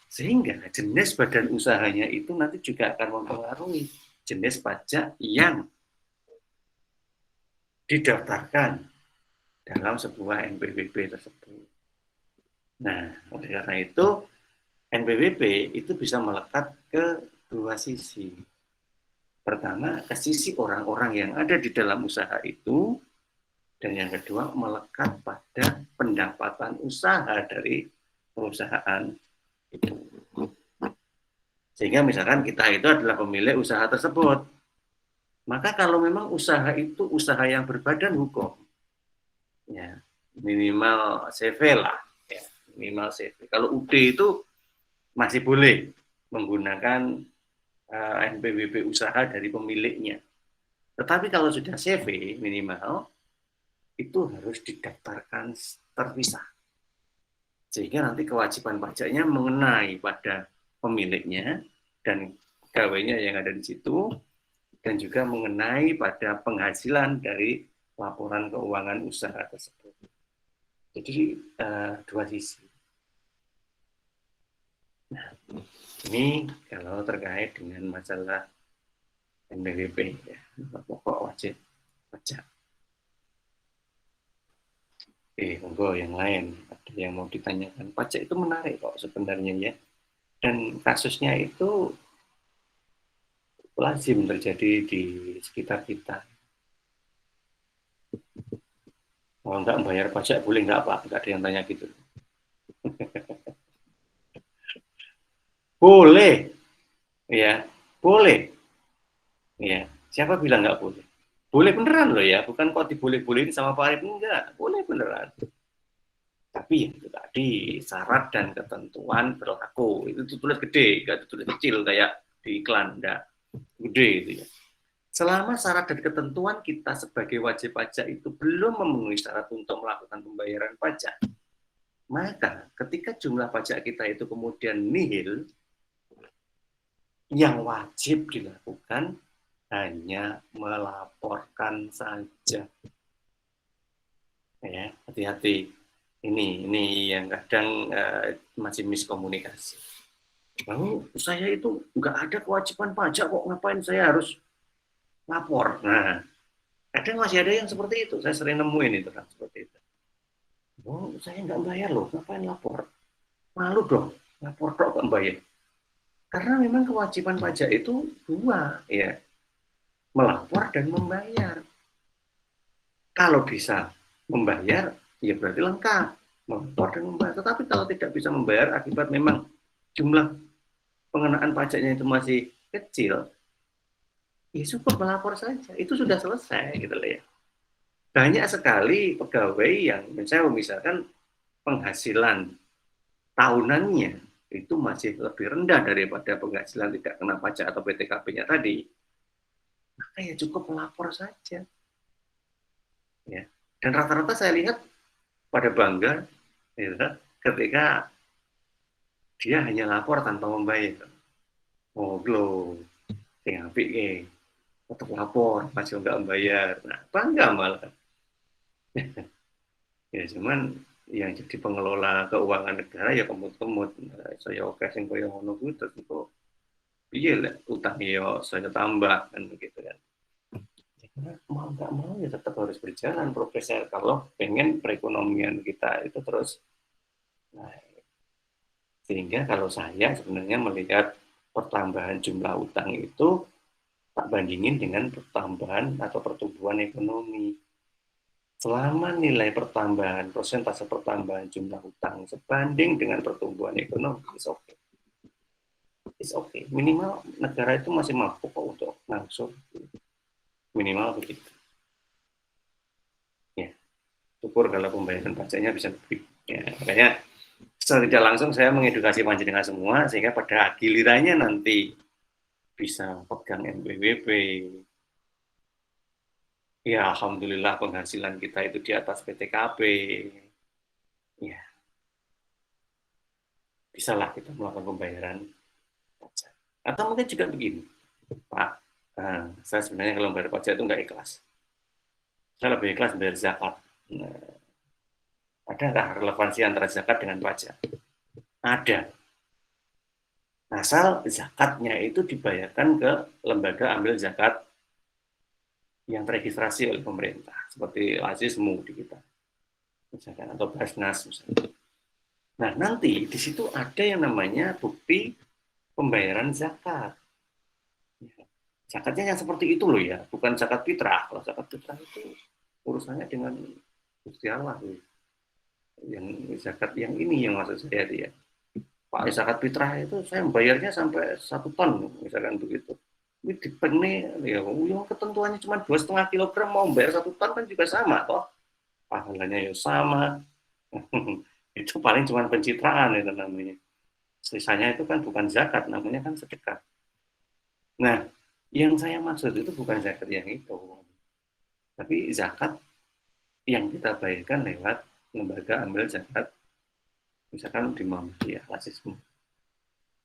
A: sehingga jenis badan usahanya itu nanti juga akan mempengaruhi jenis pajak yang didaftarkan dalam sebuah NPWP tersebut. Nah, oleh karena itu, NPWP itu bisa melekat ke dua sisi. Pertama, ke sisi orang-orang yang ada di dalam usaha itu, dan yang kedua, melekat pada pendapatan usaha dari perusahaan itu. Sehingga misalkan kita itu adalah pemilik usaha tersebut, maka kalau memang usaha itu usaha yang berbadan hukum, ya minimal CV lah, ya, minimal CV. Kalau UD itu masih boleh menggunakan NPWP usaha dari pemiliknya. Tetapi kalau sudah CV minimal, itu harus didaftarkan terpisah. Sehingga nanti kewajiban pajaknya mengenai pada pemiliknya dan pegawainya yang ada di situ, dan juga mengenai pada penghasilan dari laporan keuangan usaha tersebut. Jadi dua sisi. Nah, ini kalau terkait dengan masalah NPWP, ya, pokok wajib pajak. Monggo yang lain, ada yang mau ditanyakan. Pajak itu menarik kok sebenarnya ya. Dan kasusnya itu lazim terjadi di sekitar kita. Kalau nggak membayar pajak boleh nggak Pak? Nggak ada yang tanya gitu. Boleh, ya, boleh. Ya, siapa bilang nggak boleh? Boleh beneran loh ya, bukan kok diboleh-bolehin sama Pak Arif, enggak, boleh beneran. Tapi itu tadi syarat dan ketentuan berlaku. Itu tulis gede, nggak tulis kecil kayak di iklan, enggak. Gede itu ya. Selama syarat dan ketentuan kita sebagai wajib pajak itu belum memenuhi syarat untuk melakukan pembayaran pajak, maka ketika jumlah pajak kita itu kemudian nihil, yang wajib dilakukan hanya melaporkan saja. Ya, hati-hati. Ini yang kadang masih miskomunikasi. Bahwa saya itu nggak ada kewajiban pajak kok, ngapain saya harus lapor? Nah, kadang masih ada yang seperti itu. Saya sering nemuin itu kan seperti itu. Oh, saya nggak bayar loh, ngapain lapor? Malu dong, lapor kok nggak bayar. Karena memang kewajiban pajak itu dua, ya, melapor dan membayar. Kalau bisa membayar, ya berarti lengkap, melapor dan membayar. Tetapi kalau tidak bisa membayar akibat memang jumlah pengenaan pajaknya itu masih kecil, ya cukup melapor saja. Itu sudah selesai, gitu loh ya. Banyak sekali pegawai yang misalkan penghasilan tahunannya itu masih lebih rendah daripada penghasilan tidak kena pajak atau PTKP-nya tadi, maka ya cukup melapor saja. Ya. Dan rata-rata saya lihat pada bangga ya, ketika dia hanya lapor tanpa membayar. Oh, glow, tinggal tetap lapor, masih nggak membayar. Nah, bangga malah. Ya, cuman yang jadi pengelola keuangan negara ya kemut-kemut. Saya oke sing koyo ngono kuwi terus kok piye lek utang yo saya tambah kan begitu kan. Karena mau nggak mau ya tetap harus berjalan progresnya kalau pengen perekonomian kita itu terus naik. Sehingga kalau saya sebenarnya melihat pertambahan jumlah utang itu tak bandingin dengan pertambahan atau pertumbuhan ekonomi. selama nilai pertambahan, persentase pertambahan jumlah hutang sebanding dengan pertumbuhan ekonomi, it's okay. Minimal negara itu masih mampu kok untuk ngangsur. Minimal begitu. Ya, syukur kalau pembayaran pajaknya bisa lebih. Ya, makanya secara tidak langsung saya mengedukasi panjenengan semua sehingga pada gilirannya nanti bisa pegang NPWP. Ya, alhamdulillah penghasilan kita itu di atas PTKP. Ya, bisalah kita melakukan pembayaran pajak. Atau mungkin juga begini, Pak, saya sebenarnya kalau membayar pajak itu nggak ikhlas. Saya lebih ikhlas bayar zakat. Nah, adakah relevansi antara zakat dengan pajak? Ada. Asal zakatnya itu dibayarkan ke lembaga ambil zakat yang teregistrasi oleh pemerintah, seperti Lazismu di kita, misalkan, atau Basnas misalkan. Nah, nanti di situ ada yang namanya bukti pembayaran zakat. Zakatnya yang seperti itu loh ya, bukan zakat fitrah. Kalau zakat fitrah itu urusannya dengan Gusti Allah. Yang zakat yang ini yang maksud saya dia. Pak, zakat fitrah itu saya membayarnya sampai 1 ton, misalkan begitu. Ini dipene ya, yang ketentuannya cuma 2,5 kilogram mau bayar 1 ton kan juga sama toh, pahalanya ya sama. Itu paling cuma pencitraan itu namanya. Sisanya itu kan bukan zakat, namanya kan sedekah. Nah, yang saya maksud itu bukan zakat yang itu, tapi zakat yang kita bayarkan lewat lembaga ambil zakat, misalkan di Muhammadiyah, Lazismu.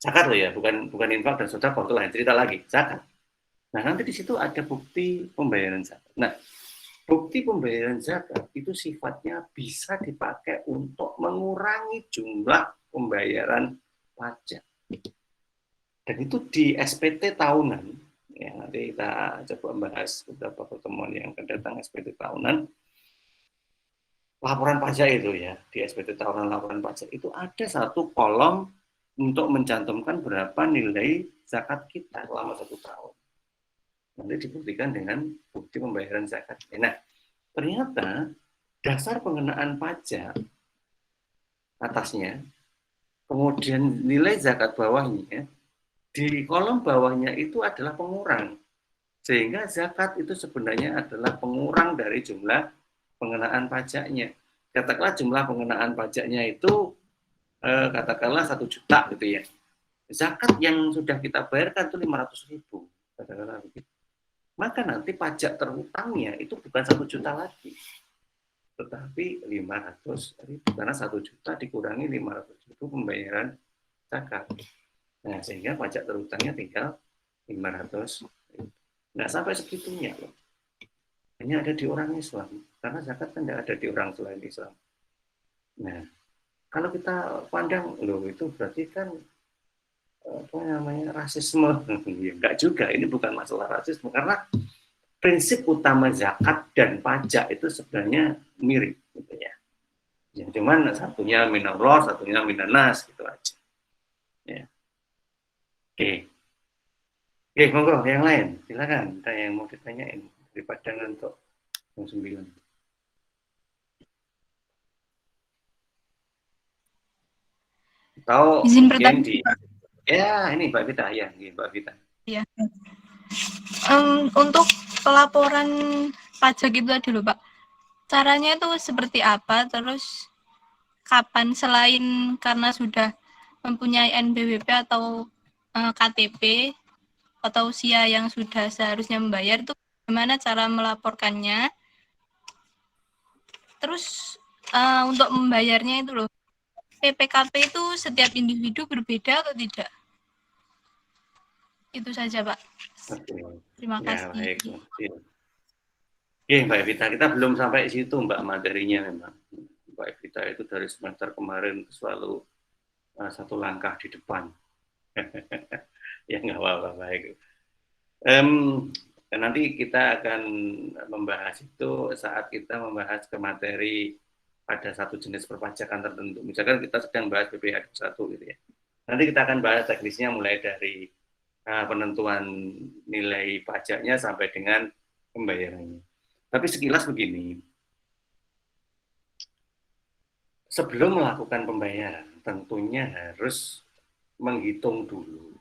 A: Zakat loh ya, bukan infak dan sedekah, itu lain cerita lagi, zakat. Nah, nanti di situ ada bukti pembayaran zakat. Nah, bukti pembayaran zakat itu sifatnya bisa dipakai untuk mengurangi jumlah pembayaran pajak. Dan itu di SPT tahunan, ya nanti kita coba bahas beberapa pertemuan yang akan datang SPT tahunan. Laporan pajak itu ya, di SPT tahunan laporan pajak itu ada satu kolom untuk mencantumkan berapa nilai zakat kita selama 1 tahun. Nanti dibuktikan dengan bukti pembayaran zakat. Nah, ternyata dasar pengenaan pajak atasnya, kemudian nilai zakat bawahnya, di kolom bawahnya itu adalah pengurang. Sehingga zakat itu sebenarnya adalah pengurang dari jumlah pengenaan pajaknya. Katakanlah jumlah pengenaan pajaknya itu katakanlah 1 juta gitu ya. Zakat yang sudah kita bayarkan itu 500.000, katakanlah begitu. Maka nanti pajak terutangnya itu bukan 1 juta lagi, tetapi 500.000, karena 1 juta dikurangi 500.000 pembayaran zakat. Nah, sehingga pajak terutangnya tinggal 500.000. Nggak sampai segitunya loh. Hanya ada di orang Islam, karena zakat kan tidak ada di orang selain Islam. Nah, kalau kita pandang loh itu berarti kan apa namanya rasisme. Ya, enggak juga, ini bukan masalah rasisme karena prinsip utama zakat dan pajak itu sebenarnya mirip gitu ya. Ya cuman satunya minallah, satunya minanas gitu aja. Ya. Oke. Oke, monggo yang lain. Silakan ada yang mau ditanyain daripada untuk yang 9. Atau
C: Izin
A: mungkin
C: bertanya.
A: ya ini Mbak Vita ya, Mbak Vita.
C: Ya. Untuk pelaporan pajak itu tadi loh Pak, caranya itu seperti apa, terus kapan, selain karena sudah mempunyai NPWP atau KTP atau usia yang sudah seharusnya membayar, itu bagaimana cara melaporkannya, terus untuk membayarnya itu loh, PPKP itu setiap individu berbeda atau tidak? Itu saja Pak.
A: Oke.
C: Terima
A: Ya,
C: kasih.
A: baik. Oke, Mbak Vita, kita belum sampai situ Mbak materinya memang. Mbak Vita itu dari semester kemarin selalu 1 langkah di depan. Ya nggak apa-apa, baik. Nanti kita akan membahas itu saat kita membahas ke materi pada satu jenis perpajakan tertentu. Misalkan kita sedang bahas PPh 1 gitu ya. Nanti kita akan bahas teknisnya mulai dari penentuan nilai pajaknya sampai dengan pembayarannya. Tapi sekilas begini, sebelum melakukan pembayaran tentunya harus menghitung dulu,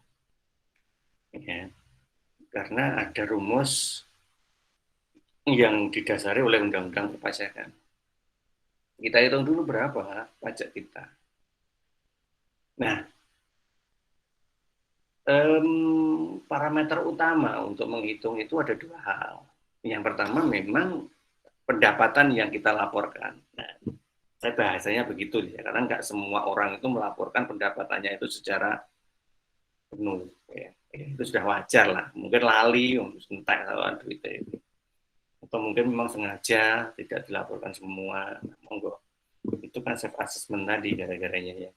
A: ya, karena ada rumus yang didasari oleh undang-undang perpajakan. Kita hitung dulu berapa pajak kita. Nah, parameter utama untuk menghitung itu ada dua hal. Yang pertama memang pendapatan yang kita laporkan. Nah, saya bahasanya begitu ya, karena nggak semua orang itu melaporkan pendapatannya itu secara penuh. Ya. Itu sudah wajar lah. Mungkin lali, entek kalau duitnya itu. Atau mungkin memang sengaja tidak dilaporkan semua. Monggo. Itu kan self assessment tadi gara-garanya ya.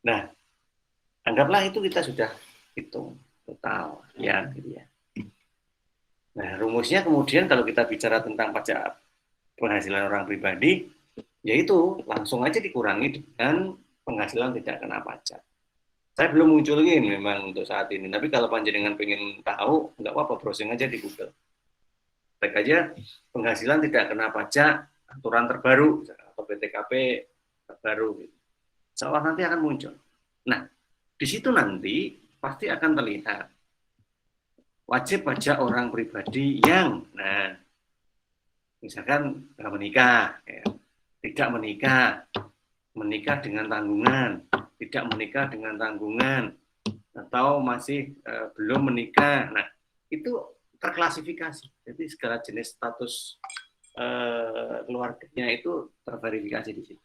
A: Nah, anggaplah itu kita sudah hitung total ya, gitu ya. Nah, rumusnya kemudian kalau kita bicara tentang pajak penghasilan orang pribadi, yaitu langsung aja dikurangi dengan penghasilan tidak kena pajak. Saya belum munculin memang untuk saat ini, tapi kalau panjenengan pengen tahu, nggak apa-apa, browsing aja di Google. Cek aja penghasilan tidak kena pajak, aturan terbaru, atau PTKP terbaru. Seolah nanti akan muncul. Nah, di situ nanti pasti akan terlihat wajib pajak orang pribadi yang, nah, misalkan menikah, ya, tidak menikah, menikah dengan tanggungan, tidak menikah dengan tanggungan, atau masih belum menikah. Nah, itu terklasifikasi. Jadi segala jenis status keluarganya itu terverifikasi di situ.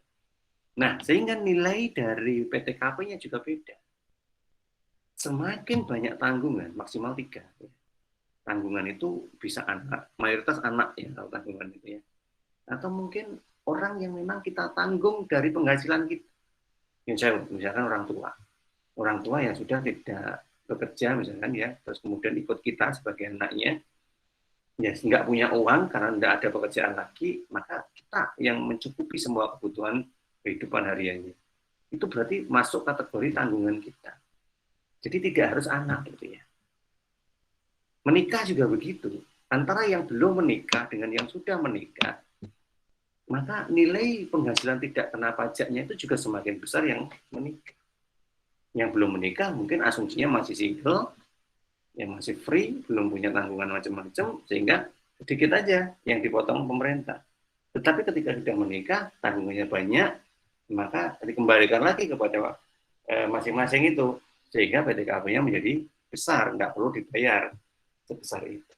A: Nah, sehingga nilai dari PTKP-nya juga beda. Semakin banyak tanggungan, maksimal 3. Tanggungan itu bisa anak, mayoritas anak ya kalau tanggungan itu ya. Atau mungkin orang yang memang kita tanggung dari penghasilan kita. Misalkan orang tua. Orang tua yang sudah tidak bekerja misalkan ya, terus kemudian ikut kita sebagai anaknya, ya nggak punya uang karena nggak ada pekerjaan lagi, maka kita yang mencukupi semua kebutuhan kehidupan hariannya. Itu berarti masuk kategori tanggungan kita. Jadi tidak harus anak gitu ya. Menikah juga begitu. Antara yang belum menikah dengan yang sudah menikah, maka nilai penghasilan tidak kena pajaknya itu juga semakin besar yang menikah. Yang belum menikah mungkin asumsinya masih single, yang masih free, belum punya tanggungan macam-macam, sehingga sedikit aja yang dipotong pemerintah. Tetapi ketika sudah menikah, tanggungannya banyak, maka dikembalikan lagi kepada masing-masing itu, sehingga PTKP-nya menjadi besar, nggak perlu dibayar sebesar itu.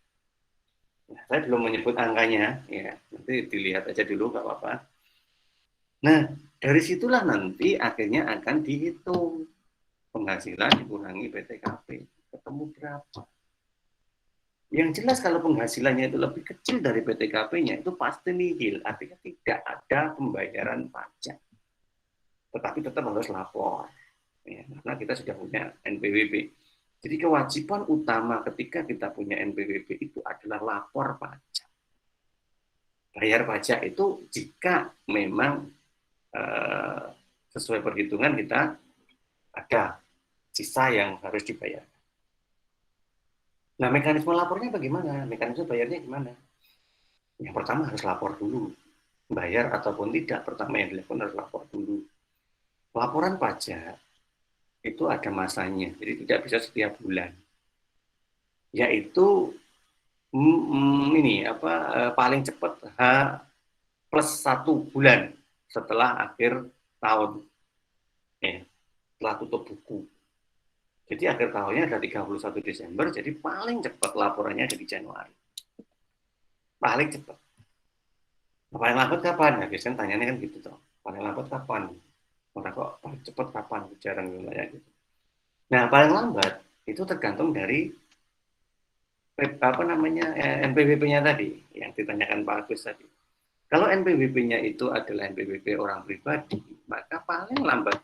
A: Nah, saya belum menyebut angkanya, ya nanti dilihat aja dulu, nggak apa-apa. Nah, dari situlah nanti akhirnya akan dihitung penghasilan dikurangi PTKP, ketemu berapa. Yang jelas kalau penghasilannya itu lebih kecil dari PTKP-nya, itu pasti nihil, artinya tidak ada pembayaran pajak. Tetapi tetap harus lapor, ya, karena kita sudah punya NPWP. Jadi kewajiban utama ketika kita punya NPWP itu adalah lapor pajak. Bayar pajak itu jika memang sesuai perhitungan kita ada sisa yang harus dibayar. Nah, mekanisme lapornya bagaimana? Mekanisme bayarnya gimana? Yang pertama harus lapor dulu. Bayar ataupun tidak, pertama yang dilakukan harus lapor dulu. Laporan pajak itu ada masanya, jadi tidak bisa setiap bulan. Yaitu paling cepat H+1 bulan setelah akhir tahun. Ya, setelah tutup buku. Jadi akhir tahunnya ada 31 Desember, jadi paling cepat laporannya ada di Januari. Paling cepat. Paling lambat kapan? Nah, biasanya tanyanya kan gitu toh. Paling lambat kapan? Orang kok paling cepat kapan? Jarang nanya gitu. Nah, paling lambat itu tergantung dari NPWP-nya tadi yang ditanyakan Pak Agus tadi. Kalau NPWP-nya itu adalah NPWP orang pribadi, maka paling lambat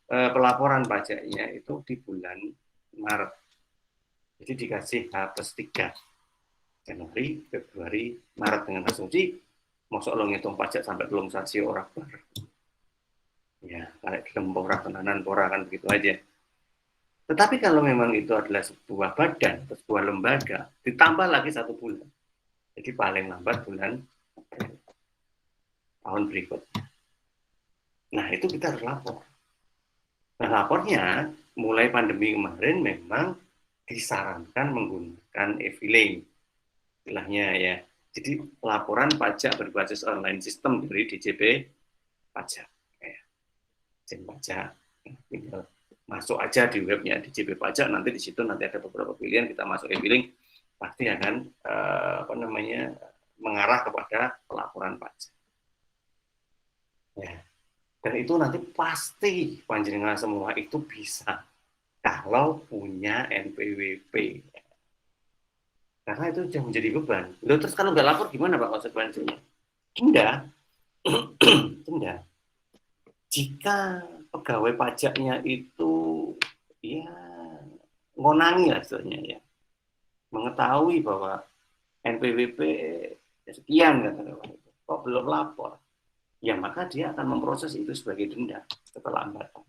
A: pelaporan pajaknya itu di bulan Maret. Jadi dikasih H+3. Januari, Februari, Maret dengan asumsi mosok lo ngitung pajak sampai belum sasi orang bar. Ya, kayak lempora tenanan pora kan begitu aja. Tetapi kalau memang itu adalah sebuah badan, sebuah lembaga, ditambah lagi 1 bulan. Jadi paling lambat bulan April. tahun berikutnya. Nah, itu kita harus lapor. Nah, lapornya mulai pandemi kemarin memang disarankan menggunakan e-filing, istilahnya ya. Jadi laporan pajak berbasis online sistem dari DJP Pajak, ya. Dijen Pajak, tinggal masuk aja di webnya DJP Pajak, nanti di situ nanti ada beberapa pilihan, kita masuk e-filing, pasti akan mengarah kepada pelaporan pajak. Ya. Dan itu nanti pasti panjenengan semua itu bisa kalau punya NPWP. Karena itu sudah menjadi beban. Loh, terus kalau nggak lapor gimana Pak konsekuensinya? Denda. Denda. Jika pegawai pajaknya itu ya ngonangi lah istilahnya ya, mengetahui bahwa NPWP sekian kok belum lapor, ya maka dia akan memproses itu sebagai denda keterlambatan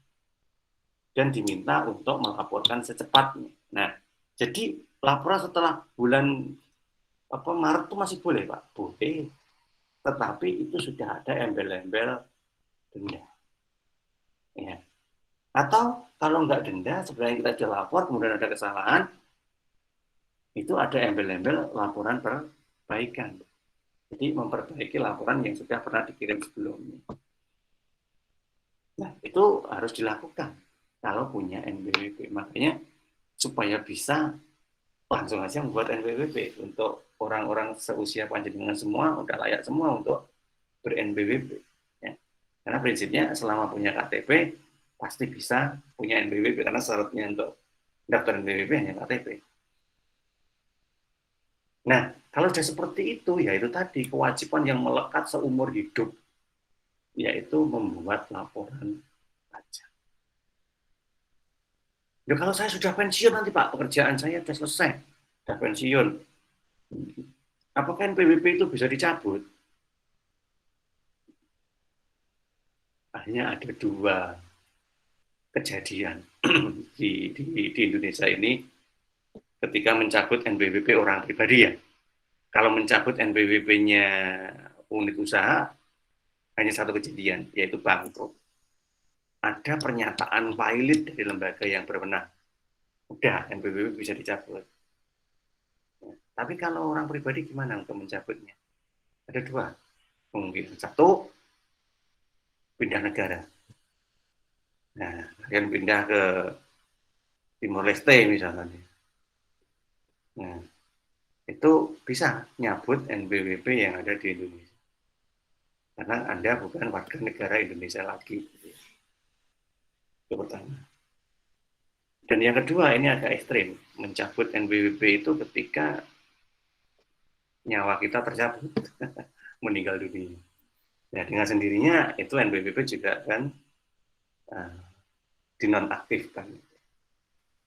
A: dan diminta untuk melaporkan secepatnya. Nah, jadi laporan setelah bulan Maret itu masih boleh Pak, boleh, tetapi itu sudah ada embel-embel denda. Ya. Atau kalau nggak denda, sebenarnya kita sudah lapor, kemudian ada kesalahan, itu ada embel-embel laporan perbaikan. Jadi memperbaiki laporan yang sudah pernah dikirim sebelumnya. Nah, itu harus dilakukan kalau punya NPWP. Makanya supaya bisa langsung aja membuat NPWP untuk orang-orang seusia panjenengan semua, udah layak semua untuk ber-NPWP. Ya. Karena prinsipnya selama punya KTP, pasti bisa punya NPWP, karena syaratnya untuk daftar NPWP hanya KTP. Nah, kalau sudah seperti itu, ya itu tadi kewajiban yang melekat seumur hidup, yaitu membuat laporan pajak. Ya, kalau saya sudah pensiun nanti Pak, pekerjaan saya sudah selesai, sudah pensiun, apakah NPWP itu bisa dicabut? Hanya ada 2 kejadian di Indonesia ini ketika mencabut NPWP orang pribadi ya. Kalau mencabut NPWP-nya unit usaha, hanya 1 kejadian, yaitu bangkrut. Ada pernyataan pilot dari lembaga yang berwenang. Udah, NPWP bisa dicabut. Tapi kalau orang pribadi gimana untuk mencabutnya? Ada 2. Mungkin 1, pindah negara. Nah, kalian pindah ke Timor Leste misalnya. Nah, itu bisa nyabut NPWP yang ada di Indonesia. Karena Anda bukan warga negara Indonesia lagi. Itu pertama. Dan yang kedua, ini agak ekstrim. Mencabut NPWP itu ketika nyawa kita tercabut, meninggal dunia. Nah, dengan sendirinya itu NPWP juga kan dinonaktifkan.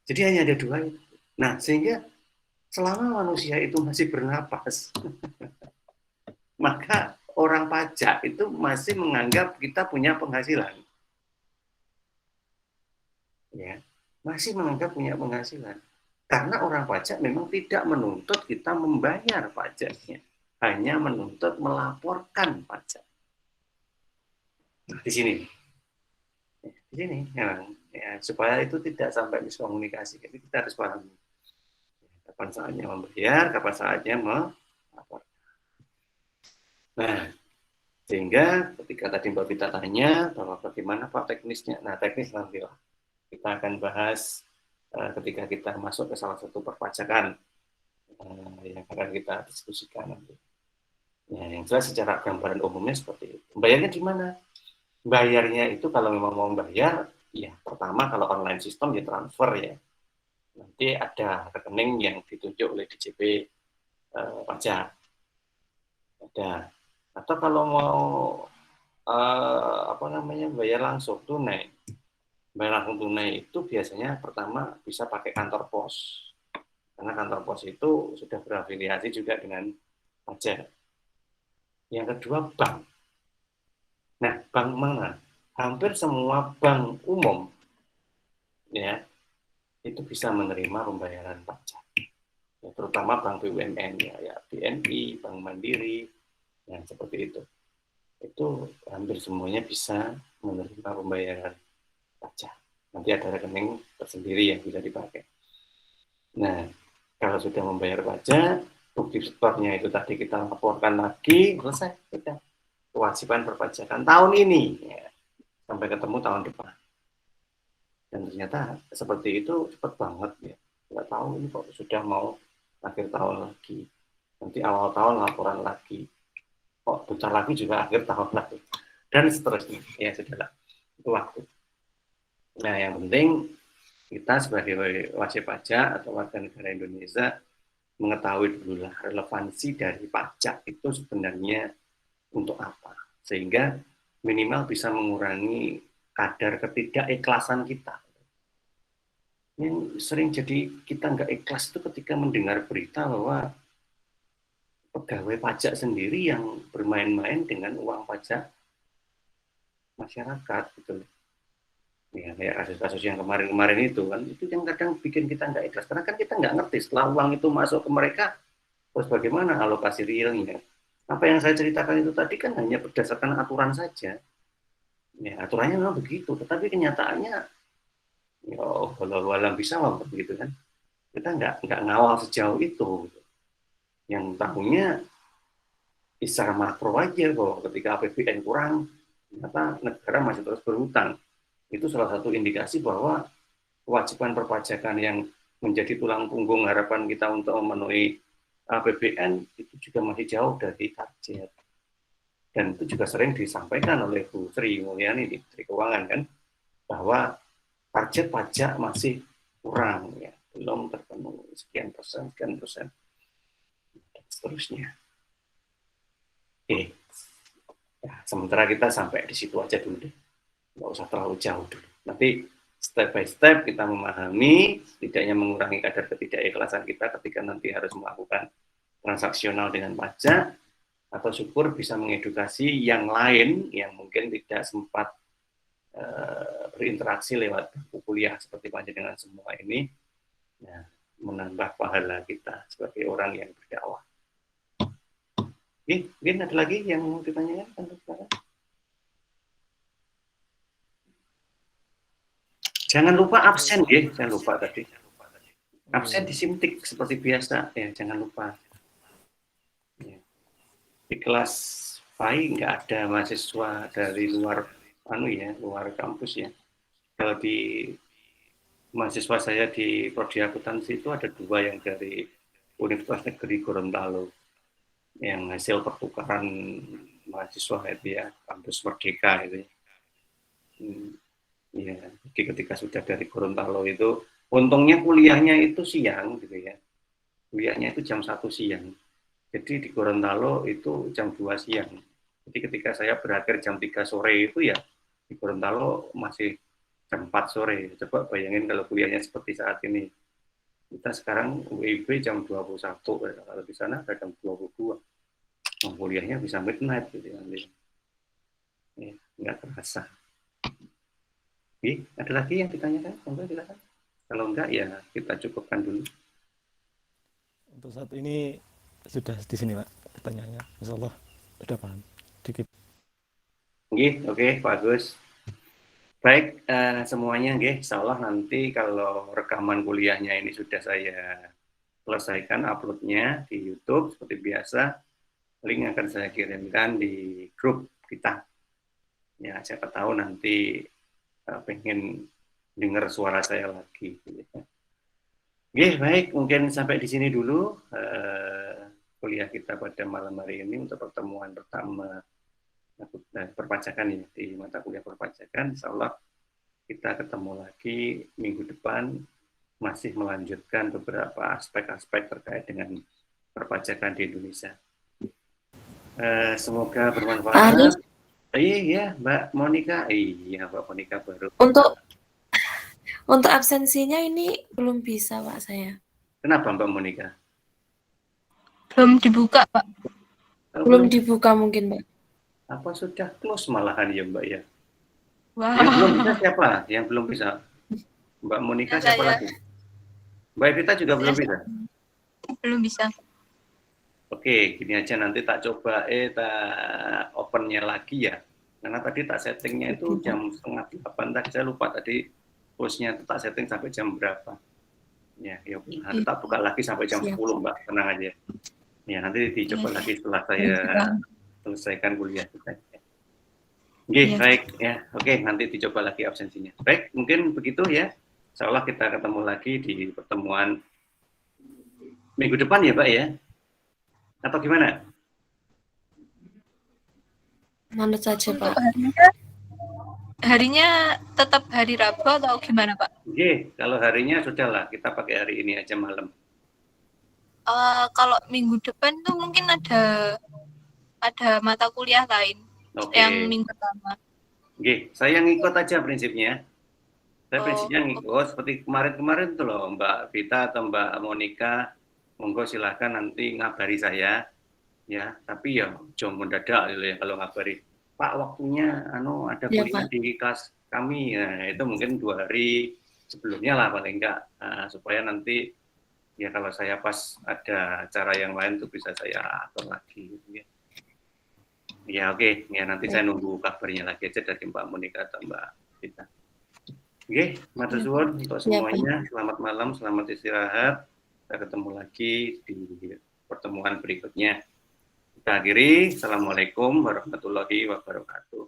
A: Jadi hanya ada 2 itu. Nah, sehingga selama manusia itu masih bernapas, maka orang pajak itu masih menganggap kita punya penghasilan. Ya, masih menganggap punya penghasilan. Karena orang pajak memang tidak menuntut kita membayar pajaknya, hanya menuntut melaporkan pajak. Nah, di sini ya, supaya itu tidak sampai miskomunikasi. Jadi kita harus paham kapan saatnya membayar, kapan saatnya melapor. Nah, sehingga ketika tadi Mbak Vita tanya bahwa bagaimana Pak teknisnya, nah teknis nantilah kita akan bahas ketika kita masuk ke salah satu perpajakan yang akan kita diskusikan nanti. Ya, yang jelas secara gambaran umumnya seperti itu. Bayarnya di mana? Bayarnya itu kalau memang mau bayar, ya pertama kalau online sistem ya transfer ya. Nanti ada rekening yang ditunjuk oleh DJP pajak. Ada. Atau kalau mau bayar langsung tunai. Bayar langsung tunai itu biasanya pertama bisa pakai kantor pos. Karena kantor pos itu sudah berafiliasi juga dengan pajak. Yang kedua bank. Nah, bank mana? Hampir semua bank umum ya itu bisa menerima pembayaran pajak. Ya, terutama bank BUMN ya BNI, Bank Mandiri, yang seperti itu. itu hampir semuanya bisa menerima pembayaran pajak. Nanti ada rekening tersendiri yang bisa dipakai. Nah, kalau sudah membayar pajak, bukti setornya itu tadi kita laporkan lagi, selesai. Sudah. Kewajiban perpajakan tahun ini, ya, sampai ketemu tahun depan. Dan ternyata seperti itu cepat banget ya. Nggak tahu ini kok sudah mau akhir tahun lagi. Nanti awal tahun laporan lagi. Kok bentar lagi juga akhir tahun lagi. Dan seterusnya. Ya sudahlah. Itu waktu. Nah yang penting kita sebagai wajib pajak atau warga negara Indonesia mengetahui dulu lah relevansi dari pajak itu sebenarnya untuk apa. Sehingga minimal bisa mengurangi kadar ketidakikhlasan kita. Yang sering jadi kita nggak ikhlas itu ketika mendengar berita bahwa pegawai pajak sendiri yang bermain-main dengan uang pajak masyarakat gitu. Ya, kayak kasus-kasus yang kemarin-kemarin itu kan, itu yang kadang bikin kita nggak ikhlas karena kan kita nggak ngerti setelah uang itu masuk ke mereka terus bagaimana alokasi realnya. Apa yang saya ceritakan itu tadi kan hanya berdasarkan aturan saja. Ya, aturannya memang begitu, tetapi kenyataannya ya walau bisa lah begitu kan. Kita nggak ngawal sejauh itu. Yang tahunya secara makro aja bahwa ketika APBN kurang, ternyata negara masih terus berhutang. Itu salah satu indikasi bahwa kewajiban perpajakan yang menjadi tulang punggung harapan kita untuk memenuhi APBN itu juga masih jauh dari target. Dan itu juga sering disampaikan oleh Bu Sri Mulyani di Menteri Keuangan kan, bahwa target pajak masih kurang ya, belum terpenuhi sekian persen, dan seterusnya. Oke, ya, sementara kita sampai di situ aja dulu deh, nggak usah terlalu jauh dulu. Nanti step by step kita memahami, setidaknya mengurangi kadar ketidakikhlasan kita ketika nanti harus melakukan transaksional dengan pajak, atau syukur bisa mengedukasi yang lain yang mungkin tidak sempat berinteraksi lewat kuliah seperti panjenengan semua ini, ya, menambah pahala kita sebagai orang yang berdakwah. Mungkin ada lagi yang mau ditanyakan tentang sekarang? Jangan lupa absen ya, jangan lupa tadi. Absen disimtik seperti biasa ya, jangan lupa. Ya. Di kelas PAI nggak ada mahasiswa dari luar luar kampus ya. Kalau di mahasiswa saya di Prodi Akuntansi itu ada 2 yang dari Universitas Negeri Gorontalo yang hasil pertukaran mahasiswa itu ya, kampus Merdeka itu. Ya, jadi ketika sudah dari Gorontalo itu, untungnya kuliahnya itu siang gitu ya. Kuliahnya itu jam 1 siang. Jadi di Gorontalo itu jam 2 siang. Jadi ketika saya berakhir jam 3 sore itu ya di Gorontalo masih jam 4 sore. Coba bayangin kalau kuliahnya seperti saat ini. Kita sekarang WIB jam 21, kalau di sana ada jam 22. Kuliahnya bisa midnight gitu ya. Nggak terasa. Oke, ada lagi yang ditanyakan? Silakan. Kalau enggak ya kita cukupkan dulu.
E: Untuk saat ini sudah di sini Pak pertanyaannya. Insyaallah sudah paham dikit.
A: Oke, bagus. Baik, semuanya insyaallah nanti kalau rekaman kuliahnya ini sudah saya selesaikan uploadnya di YouTube seperti biasa, link akan saya kirimkan di grup kita. Ya, siapa tahu nanti pengen dengar suara saya lagi. Oke, baik, mungkin sampai di sini dulu kuliah kita pada malam hari ini untuk pertemuan pertama perpajakan ya, di mata kuliah perpajakan. Insyaallah kita ketemu lagi minggu depan, masih melanjutkan beberapa aspek-aspek terkait dengan perpajakan di Indonesia. Semoga bermanfaat. Iya, Mbak Monica. Iya, Mbak Monica baru.
F: Untuk absensinya ini belum bisa Pak saya.
A: Kenapa Mbak Monica?
C: Belum dibuka, Pak.
F: Belum dibuka mungkin, Pak.
A: Apa sudah close malahan ya Mbak ya?
C: Wow.
A: Yang belum bisa siapa? Yang belum bisa? Mbak Monica siapa lagi? Mbak Evita juga belum bisa?
C: Belum bisa.
A: Oke, gini aja nanti tak coba tak opennya lagi ya. Karena tadi tak settingnya itu jam 7:30 tadi, saya lupa tadi postnya itu tak setting sampai jam berapa. Ya, nanti tak buka lagi sampai jam 10 Mbak, tenang aja. Ya, nanti dicoba lagi setelah saya selesaikan kuliah kita. Oke, baik ya. Oke, nanti dicoba lagi absensinya. Baik, mungkin begitu ya. Insya Allah kita ketemu lagi di pertemuan minggu depan ya Pak ya. Atau gimana?
F: Manut saja, Pak.
C: Harinya tetap hari Rabu atau gimana, Pak?
A: Oke, kalau harinya sudahlah, kita pakai hari ini aja malam.
C: Kalau minggu depan tuh mungkin ada mata kuliah lain yang minggu pertama.
A: Oke, saya ngikut aja prinsipnya. Saya prinsipnya ngikut seperti kemarin-kemarin tuh loh, Mbak Vita atau Mbak Monica, monggo silahkan nanti ngabari saya, ya. Tapi ya jangan mendadak gitu ya kalau ngabari. Pak, waktunya ada kuliah di kelas kami, nah, itu mungkin 2 hari sebelumnya lah paling enggak, supaya nanti ya kalau saya pas ada acara yang lain tuh bisa saya atur lagi gitu ya. Ya oke, ya nanti saya nunggu kabarnya lagi aja dari Mbak Monica atau Mbak Vita. Oke, matur suwun untuk semuanya. Selamat malam, selamat istirahat. Kita ketemu lagi di pertemuan berikutnya. Kita akhiri. Assalamualaikum warahmatullahi wabarakatuh.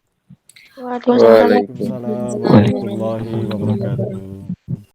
B: Waalaikumsalam.
E: Waalaikumsalam warahmatullahi wabarakatuh.